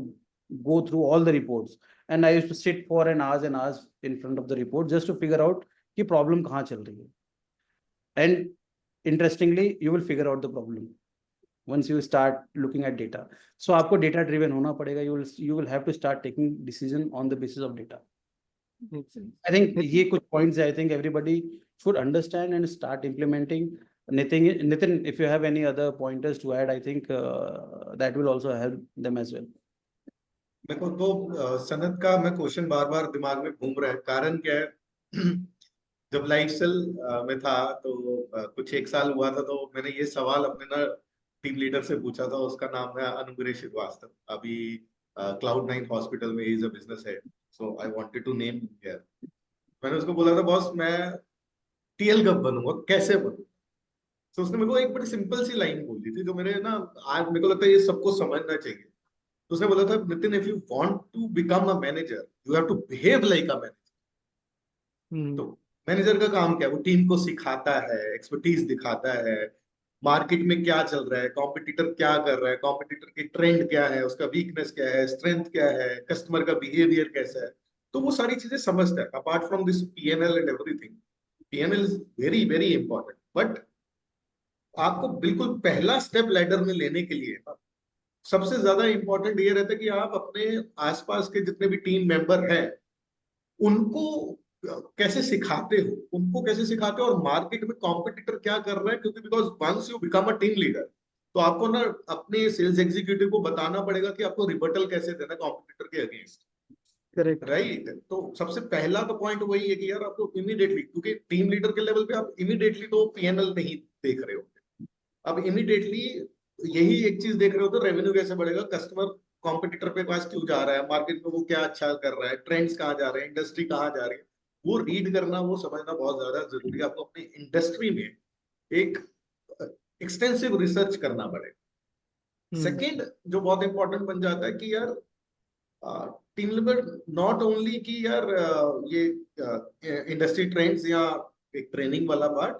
go through all the reports and I used to sit for an hours and hours in front of the report just to figure out कि problem कहाँ चल रही है. And interestingly, you will figure out the problem once you start looking at data. So आपको data driven होना पड़ेगा. You will have to start taking decision on the basis of data. I think ये कुछ points I think everybody should understand and start implementing. Nitin, if you have any other pointers to add, I think that will also help them as well. देखो तो सनत का मैं question बार बार दिमाग में घूम रहा है. कारण क्या है, जब लाइफ सेल में था तो कुछ 1 साल हुआ था, तो मैंने ये सवाल अपने ना टीम लीडर से पूछा था. उसका नाम है अनुग्रह श्रीवास्तव. अभी Cloud9 हॉस्पिटल में is a business head. So I wanted to name here. मैंने उसको बोला था, बॉस मैं TL कब बनूंगा, कैसे बनूंगा. तो उसने मेरे को एक बड़ी सिंपल सी लाइन बोली थी जो मेरे ना आज मेरे को लगता है ये सबको समझना चाहिए. तो उसने बोला था, Nitin, if you want to become a manager, you have to behave like a manager. तो मैनेजर का काम क्या है, वो टीम को सिखाता है, एक्सपर्टीज दिखाता है, मार्केट में क्या चल रहा है, कॉम्पिटिटर क्या कर रहा है, कॉम्पिटिटर की ट्रेंड क्या है, उसका वीकनेस क्या है, स्ट्रेंथ क्या है, कस्टमर का बिहेवियर कैसा है, तो वो सारी चीजें समझता है। Apart from this PNL and everything, PNL is very very important, but आपको बिल्कुल पहला स्टेप लैडर में लेने के लिए ना, सबसे ज्यादा इंपॉर्टेंट ये रहता है कि आप अपने आसपास के जितने भी टीम मेंबर हैं उनको कैसे सिखाते हो, उनको कैसे सिखाते हो, और मार्केट में कॉम्पिटिटर क्या कर रहा है, क्योंकि because once you become a team leader तो आपको ना अपने सेल्स एग्जीक्यूटिव को बताना पड़ेगा कि आपको रिबटल कैसे देना कॉम्पिटिटर के अगेंस्ट, करेक्ट। राइट। तो सबसे पहला तो पॉइंट वही है कि यार आपको इमीडिएटली, क्योंकि टीम लीडर के लेवल पे आप इमीडिएटली तो पीएनएल नहीं देख रहे हो, अब इमीडिएटली यही एक चीज देख रहे हो तो रेवेन्यू कैसे बढ़ेगा, कस्टमर कॉम्पिटिटर पे पास क्यों जा रहा है, मार्केट में वो क्या अच्छा कर रहा है, ट्रेंड्स कहाँ जा रहे हैं, इंडस्ट्री कहाँ जा रही है, वो रीड करना, वो समझना बहुत ज्यादा जरूरी है। आपको अपनी इंडस्ट्री में एक एक्सटेंसिव रिसर्च करना पड़ेगा। सेकंड जो बहुत इंपॉर्टेंट बन जाता है कि यार टीम लीडर नॉट ओनली कि यार ये इंडस्ट्री ट्रेंड्स या एक ट्रेनिंग वाला पार्ट,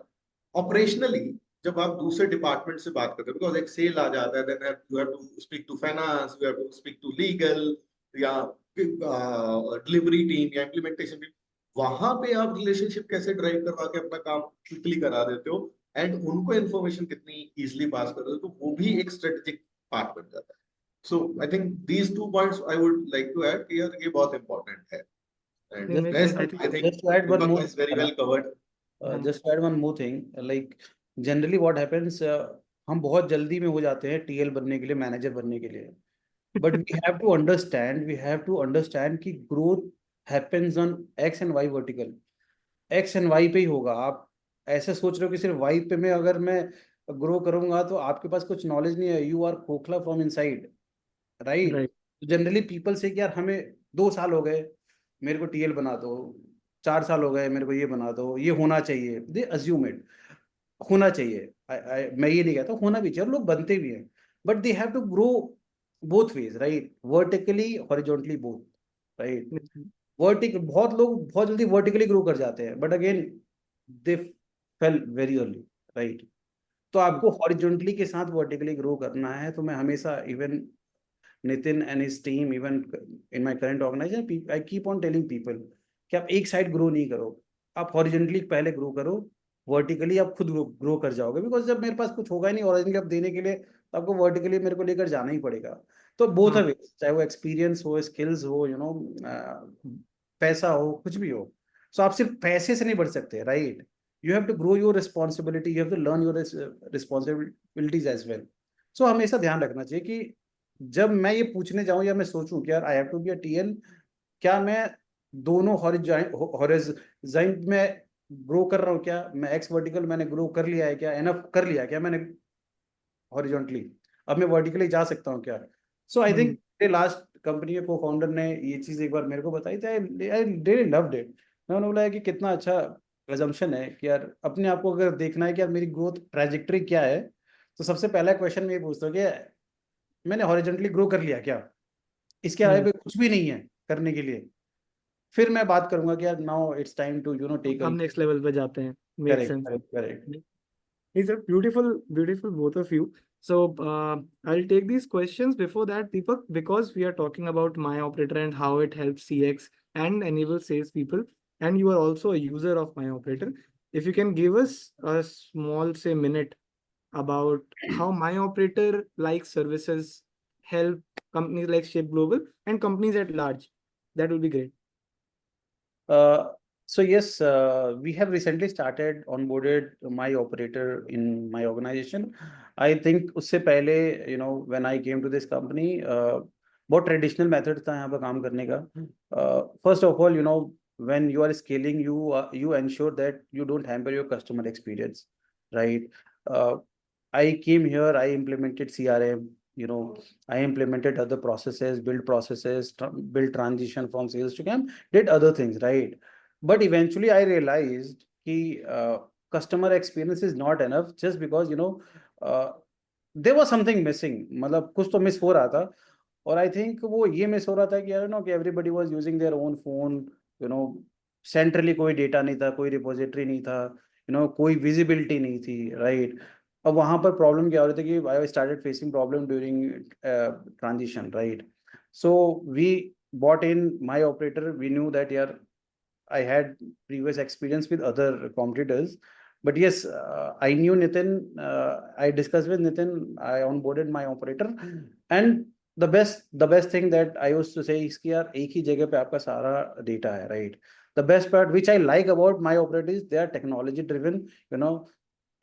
ऑपरेशनली जब आप दूसरे डिपार्टमेंट से बात करते हो, बिकॉज एक सेल आ जाता है, then you have to speak to finance, you have to speak to legal या डिलीवरी टीम या इम्प्लीमेंटेशन टीम, वहां पे आप रिलेशनशिप कैसे ड्राइव करवा के अपना काम क्विकली करा देते हो एंड उनको इन्फॉर्मेशन कितनी इजिली पास कर रहे हो, तो वो भी एक स्ट्रेटेजिक पार्ट बन जाता है। So I think these 2 points I would like to add here, ये बहुत important है, and नहीं, the makes sense. rest I think I think Just to add one Deepak more has very well covered. just to add one more thing, like generally what happens, हम बहुत जल्दी में हो जाते हैं टीएल बनने के लिए, मैनेजर बनने के लिए, but we have to understand कि growth happens on X and Y vertical, X and Y पे ही होगा। आप ऐसे सोच रहे हो कि सिर्फ Y पे में अगर मैं ग्रो करूंगा तो आपके पास कुछ नॉलेज नहीं है, यू आर खोखला from inside, right. Right. Generally people से कि यार हमें 2 साल हो गए, मेरे को टीएल बना दो, 4 साल हो गए, मेरे को ये बना दो, ये होना चाहिए, दे अज्यूम इट, होना चाहिए। मैं ये नहीं कहता, होना भी चाहिए और लोग बनते भी हैं, but they have to grow both ways, right, vertically horizontally both, right. बहुत लोग बहुत जल्दी वर्टिकली ग्रो कर जाते हैं, but again they fail very early, right. तो आपको हॉरिजॉन्टली के साथ वर्टिकली ग्रो करना है। तो मैं हमेशा, even Nitin and his team, even in my current organization, I keep on telling people कि आप एक साइड ग्रो नहीं करो, आप हॉरिजॉन्टली पहले ग्रो करो, वर्टिकली आप खुद ग्रो कर जाओगे। बिकॉज जब मेरे पास कुछ होगा ही नहीं हॉरिजॉन्टली आप देने के लिए, तो आपको वर्टिकली मेरे को लेकर जाना ही पड़ेगा। तो बोथ हाँ. वे, चाहे वो एक्सपीरियंस हो, स्किल्स हो, पैसा हो, कुछ भी हो। सो आप सिर्फ पैसे से नहीं बढ़ सकते, right. You have to grow your responsibility, you have to learn your responsibilities as well. So हमेशा ध्यान रखना चाहिए कि जब मैं ये पूछने जाऊं या मैं सोचूं कि यार I have to be a TL, क्या मैं दोनों हॉरिजॉन्टल में ग्रो कर रहा हूँ, क्या मैं एक्स वर्टिकल मैंने ग्रो कर लिया है, क्या एनफ कर लिया क्या मैंने हॉरिजॉन्टली, अब मैं वर्टिकली जा सकता हूँ क्या। सो आई थिंक लास्ट कंपनी के को फाउंडर ने ये चीज एक बार मेरे को बताई थी, आई रियली लव्ड इट। मैंने बोला है कि कितना अच्छा अजम्पशन है कि यार अपने आप को अगर देखना है कि यार मेरी ग्रोथ ट्रैजेक्टरी क्या है, तो सबसे पहला क्वेश्चन मैं ये पूछता हूँ कि मैंने हॉरिजॉन्टली ग्रो कर लिया क्या, इसके अलावा भी कुछ भी नहीं है करने के लिए। फिर मैं बात करूंगा कि यार now it's time to take हम नेक्स्ट लेवल पे जाते हैं। Makes correct sense. Correct correct. These are beautiful, beautiful, both of you. So I'll take these questions. Before that, Deepak, because we are talking about My Operator and how it helps CX and enables salespeople, and you are also a user of My Operator. If you can give us a small, say, minute about how My Operator like services help companies like Shape Global and companies at large, that will be great. So yes, we have recently started onboarded My Operator in my organization. I think उससे पहले when I came to this company, बहुत traditional method था यहाँ पर काम करने का। First of all when you are scaling, you ensure that you don't hamper your customer experience, right? I came here, I implemented CRM, I implemented other processes, build processes, build transition from sales to CAM, did other things, right? But eventually I realized कि customer experience is not enough, just because there was something missing, मतलब कुछ तो miss हो रहा था। और आई think वो ये मिस हो रहा था कि कि everybody was using their own phone, centrally कोई डेटा नहीं था, कोई रिपोजिटरी नहीं था, कोई विजिबिलिटी नहीं थी, राइट? अब वहां पर प्रॉब्लम क्या हो रही थी कि I started facing problem during transition, right? So we bought in my operator. We knew that, yeah, I had previous experience with other competitors, but yes, I knew Nitin. I discussed with Nitin. I onboarded my operator, and the best thing that I used to say is कि यार एक ही जगह पे आपका सारा data है, right? The best part which I like about my operator is they are technology driven.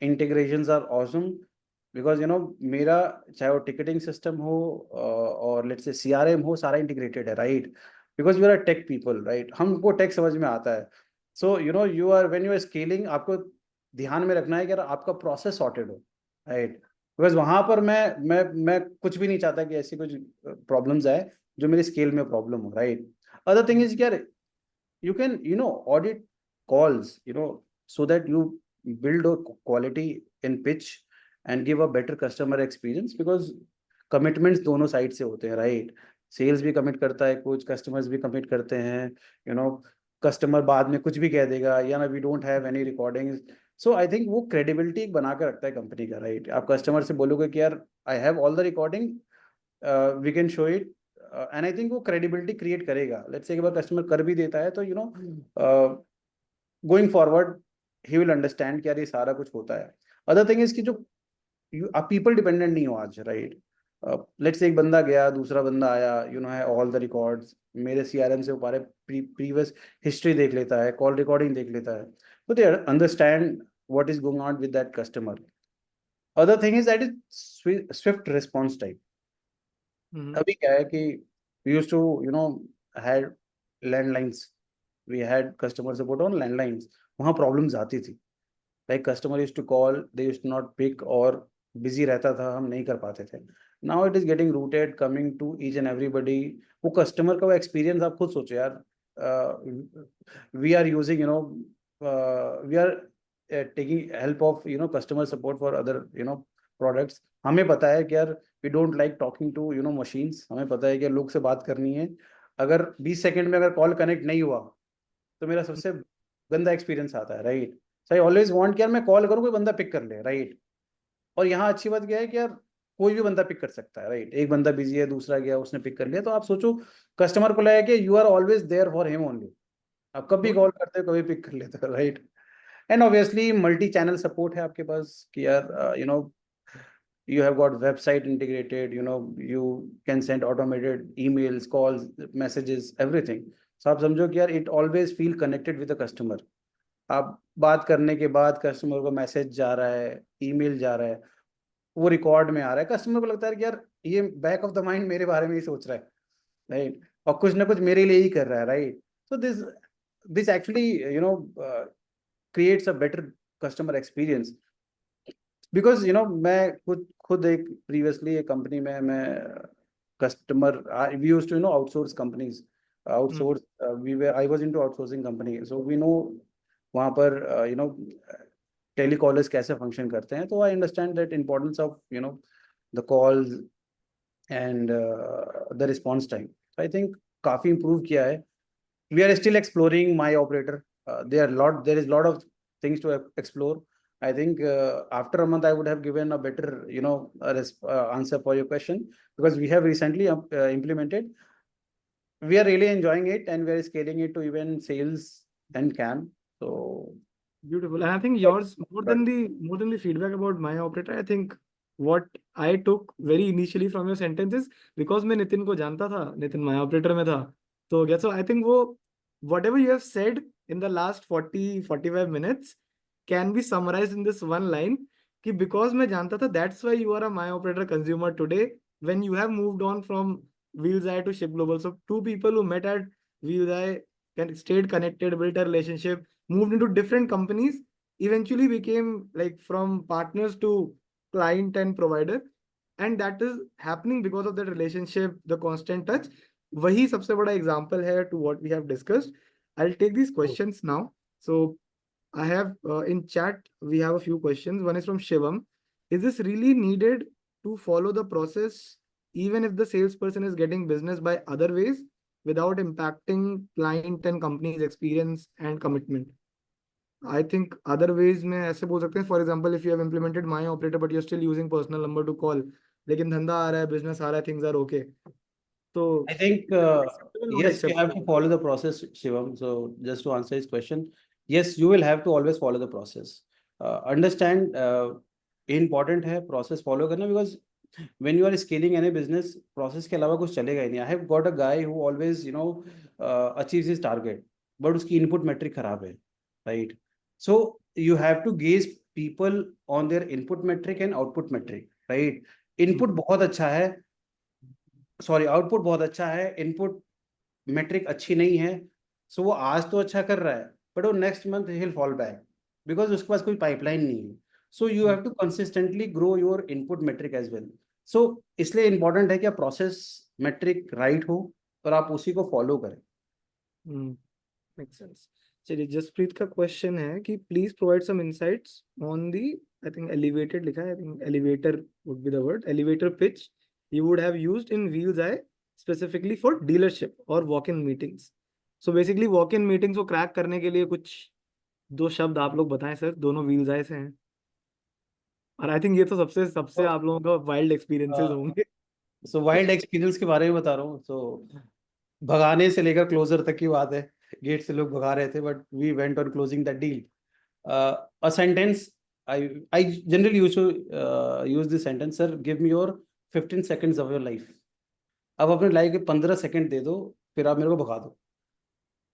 Integrations are awesome, because मेरा चाहे वो टिकटिंग सिस्टम हो और लेट्स से CRM हो, सारा इंटीग्रेटेड है, right? Because we are tech people, right? हमको tech समझ में आता है. So you are when you are scaling, आपको ध्यान में रखना है कि यार आपका प्रोसेस सॉर्टेड हो, राइट? बिकॉज वहां पर मैं कुछ भी नहीं चाहता कि ऐसी कुछ प्रॉब्लम्स आए जो मेरी स्केल में प्रॉब्लम हो, राइट? अदर थिंग इज यार, you can audit calls, so that you build a quality in pitch and give a better customer experience, because commitments दोनों साइड से होते हैं, राइट? सेल्स भी कमिट करता है, कुछ कस्टमर्स भी कमिट करते हैं, कस्टमर बाद में कुछ भी कह देगा, या ना we don't have any recordings. So I think वो क्रेडिबिलिटी बना के रखता है कंपनी का, राइट? आप कस्टमर से बोलोगे कि यार I have all the recording, we can show it, and I think वो क्रेडिबिलिटी क्रिएट करेगा. लेट्स से एक बार कस्टमर कर भी देता है तो going forward he will understand कि यार ये सारा कुछ होता है. अदर थिंग इज कि जो आप पीपल डिपेंडेंट नहीं हो आज, राइट? लेट्स से एक बंदा गया, दूसरा बंदा आया, है ऑल द रिकॉर्ड्स, मेरे CRM से ऊपर प्रीवियस हिस्ट्री देख लेता है, कॉल रिकॉर्डिंग देख लेता है, तो they understand what is going on with that customer. Other thing is that is Swift response time. अभी क्या है कि we used to had landlines, we had customer support on landlines. वहाँ प्रॉब्लम्स आती थी, like customer used to call, they used to not pick, और busy रहता था, हम नहीं कर पाते थे. Now it is getting routed, coming to each and everybody. वो कस्टमर का वो एक्सपीरियंस आप खुद सोचो यार. We are using we are taking help of customer support for other products. हमें पता है कि यार we don't like talking to machines. हमें पता है कि लोग से बात करनी है. अगर 20 सेकंड में अगर कॉल कनेक्ट नहीं हुआ तो मेरा सबसे गंदा एक्सपीरियंस आता है, right? So I always want कि यार मैं कॉल करूं, कोई बंदा पिक कर ले, राइट? और यहाँ अच्छी बात क्या है कि यार कोई भी बंदा पिक कर सकता है, राइट? एक बंदा बिजी है, दूसरा गया, उसने पिक कर लिया, तो आप सोचो कस्टमर को लगे कि you are always there for him only. आप कभी कॉल करते हो, कभी पिक कर लेते हो, right? And obviously multi channel support है आपके पास कि यार you have got website integrated, you can send automated emails, calls, messages, everything. So आप समझो कि यार it always feel connected with the customer. आप बात करने के बाद कस्टमर को मैसेज जा रहा है, ईमेल जा रहा है, वो रिकॉर्ड में आ रहा है, कस्टमर को लगता है कि यार ये बैक ऑफ द माइंड मेरे बारे में ही सोच रहा है, राइट? और कुछ ना कुछ मेरे लिए ही कर रहा है, right? So this actually creates a better customer experience. Because मैं खुद एक प्रीवियसली एक कंपनी में मैं customer, we used to outsource companies, outsource, I was into outsourcing company. So we know वहाँ पर टेलीकॉलर्स कैसे फंक्शन करते हैं. तो I understand that importance of the calls and the response time. I think काफ़ी improve किया है. We are still exploring my operator. There is lot of things to explore. I think after a month I would have given a better answer for your question, because we have recently implemented. We are really enjoying it, and we are scaling it to even sales and CAM. So Beautiful. And I think yours, more than the feedback about my operator, I think what I took very initially from your sentence is, because मैं नितिन को जानता था, Nitin my operator में था, तो guess what, I think वो whatever you have said in the last 40-45 minutes can be summarized in this one line, कि because मैं जानता था, that's why you are a my operator consumer today, when you have moved on from Wheels-I to Ship Global. So two people who met at Wheels-I stayed connected, built a relationship, moved into different companies, eventually became like from partners to client and provider, and that is happening because of that relationship, the constant touch. वही सबसे बड़ा example है to what we have discussed. I'll take these questions now. So I have in chat we have a few questions. One is from Shivam. Is this really needed to follow the process even if the salesperson is getting business by other ways? without impacting client and company's experience and commitment. I think other ways में ऐसे बोल सकते हैं, for example, if you have implemented my operator but you're still using personal number to call, लेकिन धंधा आ रहा है, business आ रहा है, things are okay. So I think acceptable, not yes, you have to acceptable. follow the process, Shivam. So just to answer his question, yes, you will have to always follow the process. Understand important है process follow करना, because when you are scaling any business, process के अलावा कुछ चलेगा ही नहीं. I have got a guy who always achieves his target, but उसकी input metric खराब है, right? So you have to gauge people on their input metric and output metric, right? Input बहुत अच्छा है, सॉरी आउटपुट बहुत अच्छा है, input metric अच्छी नहीं है, सो वो आज तो अच्छा कर रहा है बट वो next month he will fall back because उसके पास कोई पाइपलाइन नहीं है. So you have to consistently grow your input metric as well. So इसलिए इंपॉर्टेंट है कि प्रोसेस मेट्रिक राइट हो और आप उसी को फॉलो करें. Makes sense. चलिए, जसप्रीत का क्वेश्चन है कि please provide some insights on the, I think elevated लिखा है, I think elevator would be the word, elevator pitch you would have used in Wheels Eye specifically for dealership or walk-in meetings. So basically walk-in meetings को crack करने के लिए कुछ 2 शब्द आप लोग बताएं सर, दोनों Wheels Eye से हैं. और आई थिंक ये तो सबसे आप लोगों का वाइल्ड एक्सपीरियंसेस होंगे. सो वाइल्ड एक्सपीरियंस के बारे में बता रहा हूँ. सो भगाने से लेकर क्लोजर तक की बात है. गेट से लोग भगा रहे थे but we went on closing that deal. A sentence I generally used to use this sentence, sir, give me your 15 seconds of your life. अब अपने लाइफ के 15 सेकंड दे दो, फिर आप मेरे को भगा दो,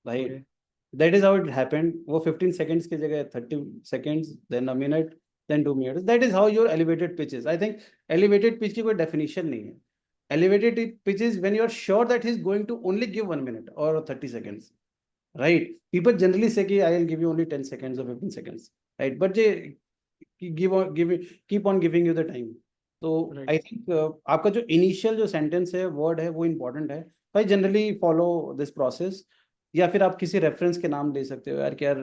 right? That is how it happened. वो 15 सेकंड्स की जगह 30 seconds, then a minute, then 2 minutes. That is how your elevated pitch is. I think elevated pitch की कोई डेफिनेशन नहीं है. Elevated pitch is when you are sure that he's going to only give 1 minute or 30 seconds, right? People generally say कि I'll give you only 10 seconds or 15 seconds, right? But they keep on giving you the time. तो I think आपका जो initial जो sentence है, word है, वो important है. I generally follow this process. या फिर आप किसी reference के नाम दे सकते हो यार कि यार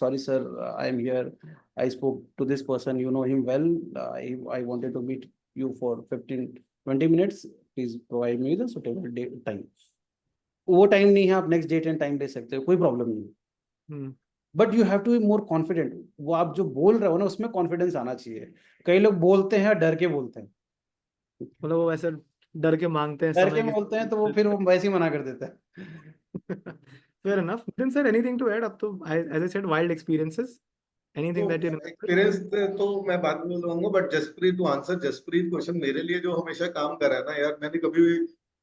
sorry sir, I am here, I spoke to this person, you know him well, I wanted to meet you for 15-20 minutes, please provide me the suitable date time. वो टाइम नहीं है, आप नेक्स्ट डेट एंड टाइम दे सकते हो, कोई problem नहीं. But you have to be more confident. वो आप जो बोल रहे हो ना, उसमें कॉन्फिडेंस आना चाहिए. कई लोग बोलते हैं डर के बोलते हैं, मतलब वो वैसे डर के मांगते हैं, डर समय के के बोलते हैं, तो वो फिर वो वैसे ही मना कर देता है. fair enough. Then sir, anything to add up to, as I said, wild experiences, anything that you remember? Experience तो मैं बाद में बोलूंगा, but Jaspreet to answer Jaspreet question, मेरे लिए जो हमेशा काम करा है ना यार, मैंने कभी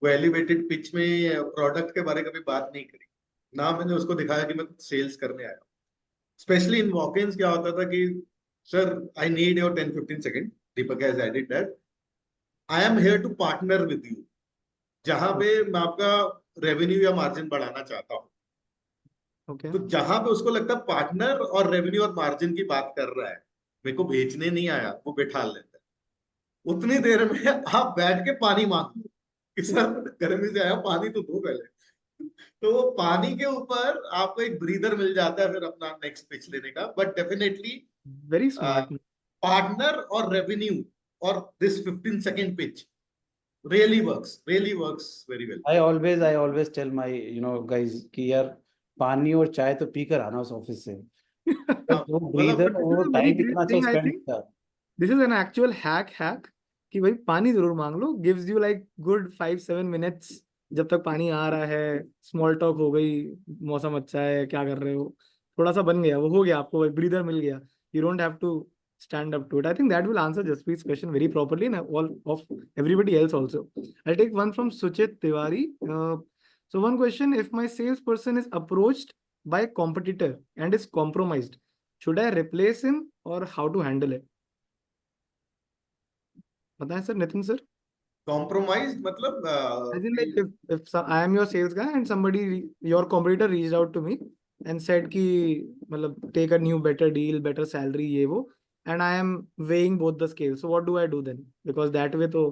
वो एलिवेटेड पिच में प्रोडक्ट के बारे में कभी बात नहीं करी ना. मैंने उसको दिखाया कि मैं सेल्स करने आया. स्पेशली इन वॉक-इन्स क्या होता था कि sir I need your 10-15 second, Deepak has added that, I am here to partner with you. जहां पे मैं आपका रेवेन्यू या मार्जिन बढ़ाना चाहता हूँ, Okay. तो जहां पे उसको लगता है पार्टनर और रेवेन्यू और मार्जिन की बात कर रहा है, मेरे को बेचने नहीं आया, वो बैठा लेता है. उतनी देर में आप बैठ के पानी मांग लो कि सर गर्मी से आया, पानी तो दो पहले. तो वो पानी के ऊपर आपको एक ब्रीदर मिल जाता है फिर अपना नेक्स्ट पिच लेने का. But definitely Very smart. Partner और रेवेन्यू और this 15 second pitch really works very well. I always tell my guys कि यार पानी और चाय तो पीकर आना उस ऑफिस से. वो ब्रीदर, this is वो a very टाइम great इतना अच्छा thing, I स्पेंड think. था. This is an actual hack कि भाई पानी जरूर मांग लो, gives you like good 5-7 minutes. जब तक पानी आ रहा है, स्मॉल टॉक हो गई, मौसम अच्छा है, क्या कर रहे हो, थोड़ा सा बन गया, वो हो गया, आपको ब्रीदर मिल गया. You don't have to stand up to it. I think that will answer Jaspreet's question very properly and all of everybody else also. I'll take one from Suchit Tiwari. So one question: if my salesperson is approached by a competitor and is compromised, should I replace him or how to handle it? बताएं sir, Nitin sir. Compromise मतलब As in like if I am your sales guy and somebody your competitor reached out to me and said कि मतलब take a new better deal, better salary, ये वो, and I am weighing both the scales, so what do I do then? Because that way तो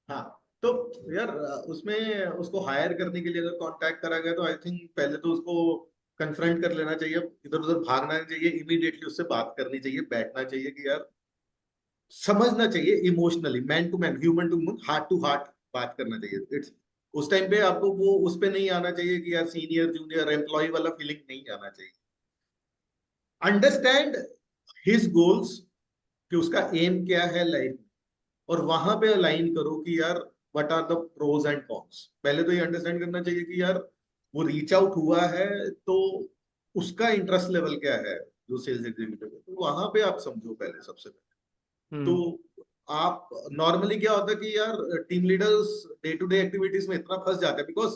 हाँ, तो यार उसमें उसको हायर करने के लिए अगर कांटेक्ट करा गया तो आई थिंक पहले तो उसको कन्फ्रंट कर लेना चाहिए, इधर उधर भागना नहीं चाहिए, इमीडिएटली उससे बात करनी चाहिए, बैठना चाहिए कि यार समझना चाहिए, emotionally man to man, human to heart बात करना चाहिए. इट्स उस टाइम पे आपको वो उस पे नहीं आना चाहिए कि यार सीनियर जूनियर एम्प्लॉय वाला फीलिंग नहीं आना चाहिए। अंडरस्टैंड हिज गोल्स, कि उसका एम क्या है लाइफ में, और वहां पे अलाइन करो कि यार what are the pros and cons. पहले तो ये अंडरस्टैंड करना चाहिए कि यार वो रीच आउट हुआ है तो उसका इंटरेस्ट लेवल क्या है, जो सेल्स एग्जीक्यूटिव है, तो वहां पे आप समझो पहले सबसे पहले। तो आप नॉर्मली क्या होता है कि यार team leaders day to day activities में इतना फंस जाते हैं, बिकॉज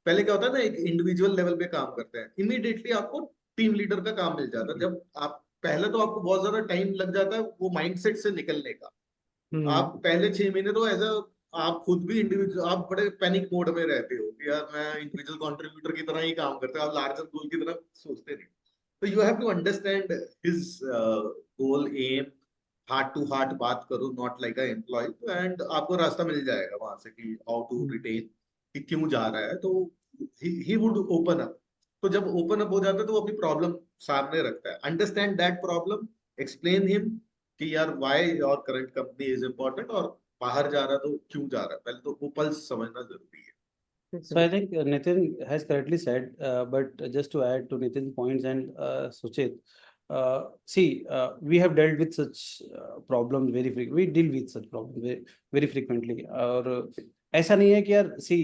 पहले क्या होता है ना, एक इंडिविजुअल लेवल पे काम करते हैं, इमीडिएटली आपको टीम लीडर का काम मिल जाता है। जब आप पहले तो आपको बहुत ज्यादा टाइम लग जाता है वो माइंडसेट से निकलने का। आप पहले 6 महीने तो ऐसा, आप खुद भी इंडिविजुअल, आप बड़े पैनिक मोड में रहते हो कि यार मैं इंडिविजुअल कंट्रीब्यूटर की तरह ही काम करते हो, आप लार्जर गोल की तरह सोचते नहीं। तो you have to understand his goal aim, heart to heart बात करो, not like a employ, and आपको रास्ता मिल जाएगा वहां से कि हाउ टू रिटेन, कि क्यों जा रहा है। तो ही वुड ओपन अप। तो जब ओपन अप हो जाता है तो वो अपनी प्रॉब्लम सामने रखता है, understand that problem, explain him कि यार why your current company is important, और बाहर जा रहा है तो क्यों जा रहा है, पहले तो वो पल्स समझना जरूरी है। So I think Nitin has correctly said, but just to add to Nitin's points and Suchit, see, we have dealt with such problems very frequently. We deal with such problems very frequently. और ऐसा नहीं है कि यार see,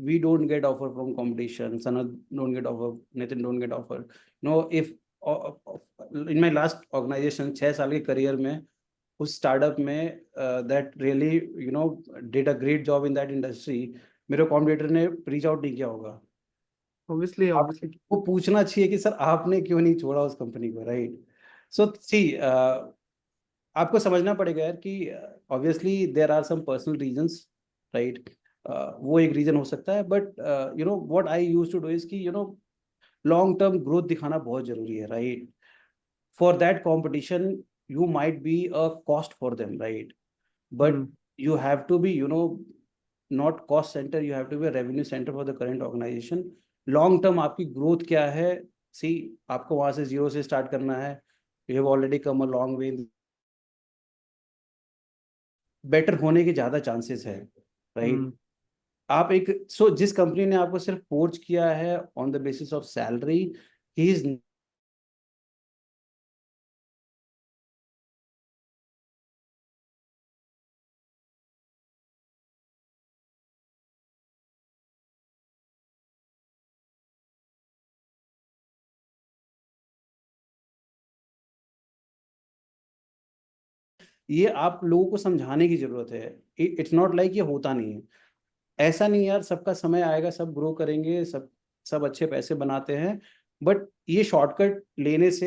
we don't get offer from competition. Sanad don't get offer. Nitin don't get offer. No, if in my last organization 6 साल के career में उस स्टार्टअप में that really did a great job in that industry, मेरे competitor ने reach out नहीं किया होगा। Obviously, obviously. वो पूछना चाहिए कि सर आपने क्यों नहीं छोड़ा उस कंपनी को, राइट? सो सी, आपको समझना पड़ेगा यार कि obviously there are some personal reasons, right? वो एक रीजन हो सकता है, but what I used to do is कि लॉन्ग टर्म ग्रोथ दिखाना बहुत जरूरी है, right? For that competition you might be a cost for them, right? But you have to be not cost center, you have to be a revenue center for the current organization. Long term आपकी growth क्या है? See, आपको वहां से zero से start करना है। You have already come a long way. Better होने के ज्यादा चांसेस है, राइट? आप एक जिस कंपनी ने आपको सिर्फ पोच किया है on the basis of salary, he is ये आप लोगों को समझाने की जरूरत है। इट्स नॉट लाइक ये होता नहीं है, ऐसा नहीं यार, सबका समय आएगा, सब ग्रो करेंगे, सब अच्छे पैसे बनाते हैं, बट ये शॉर्टकट लेने से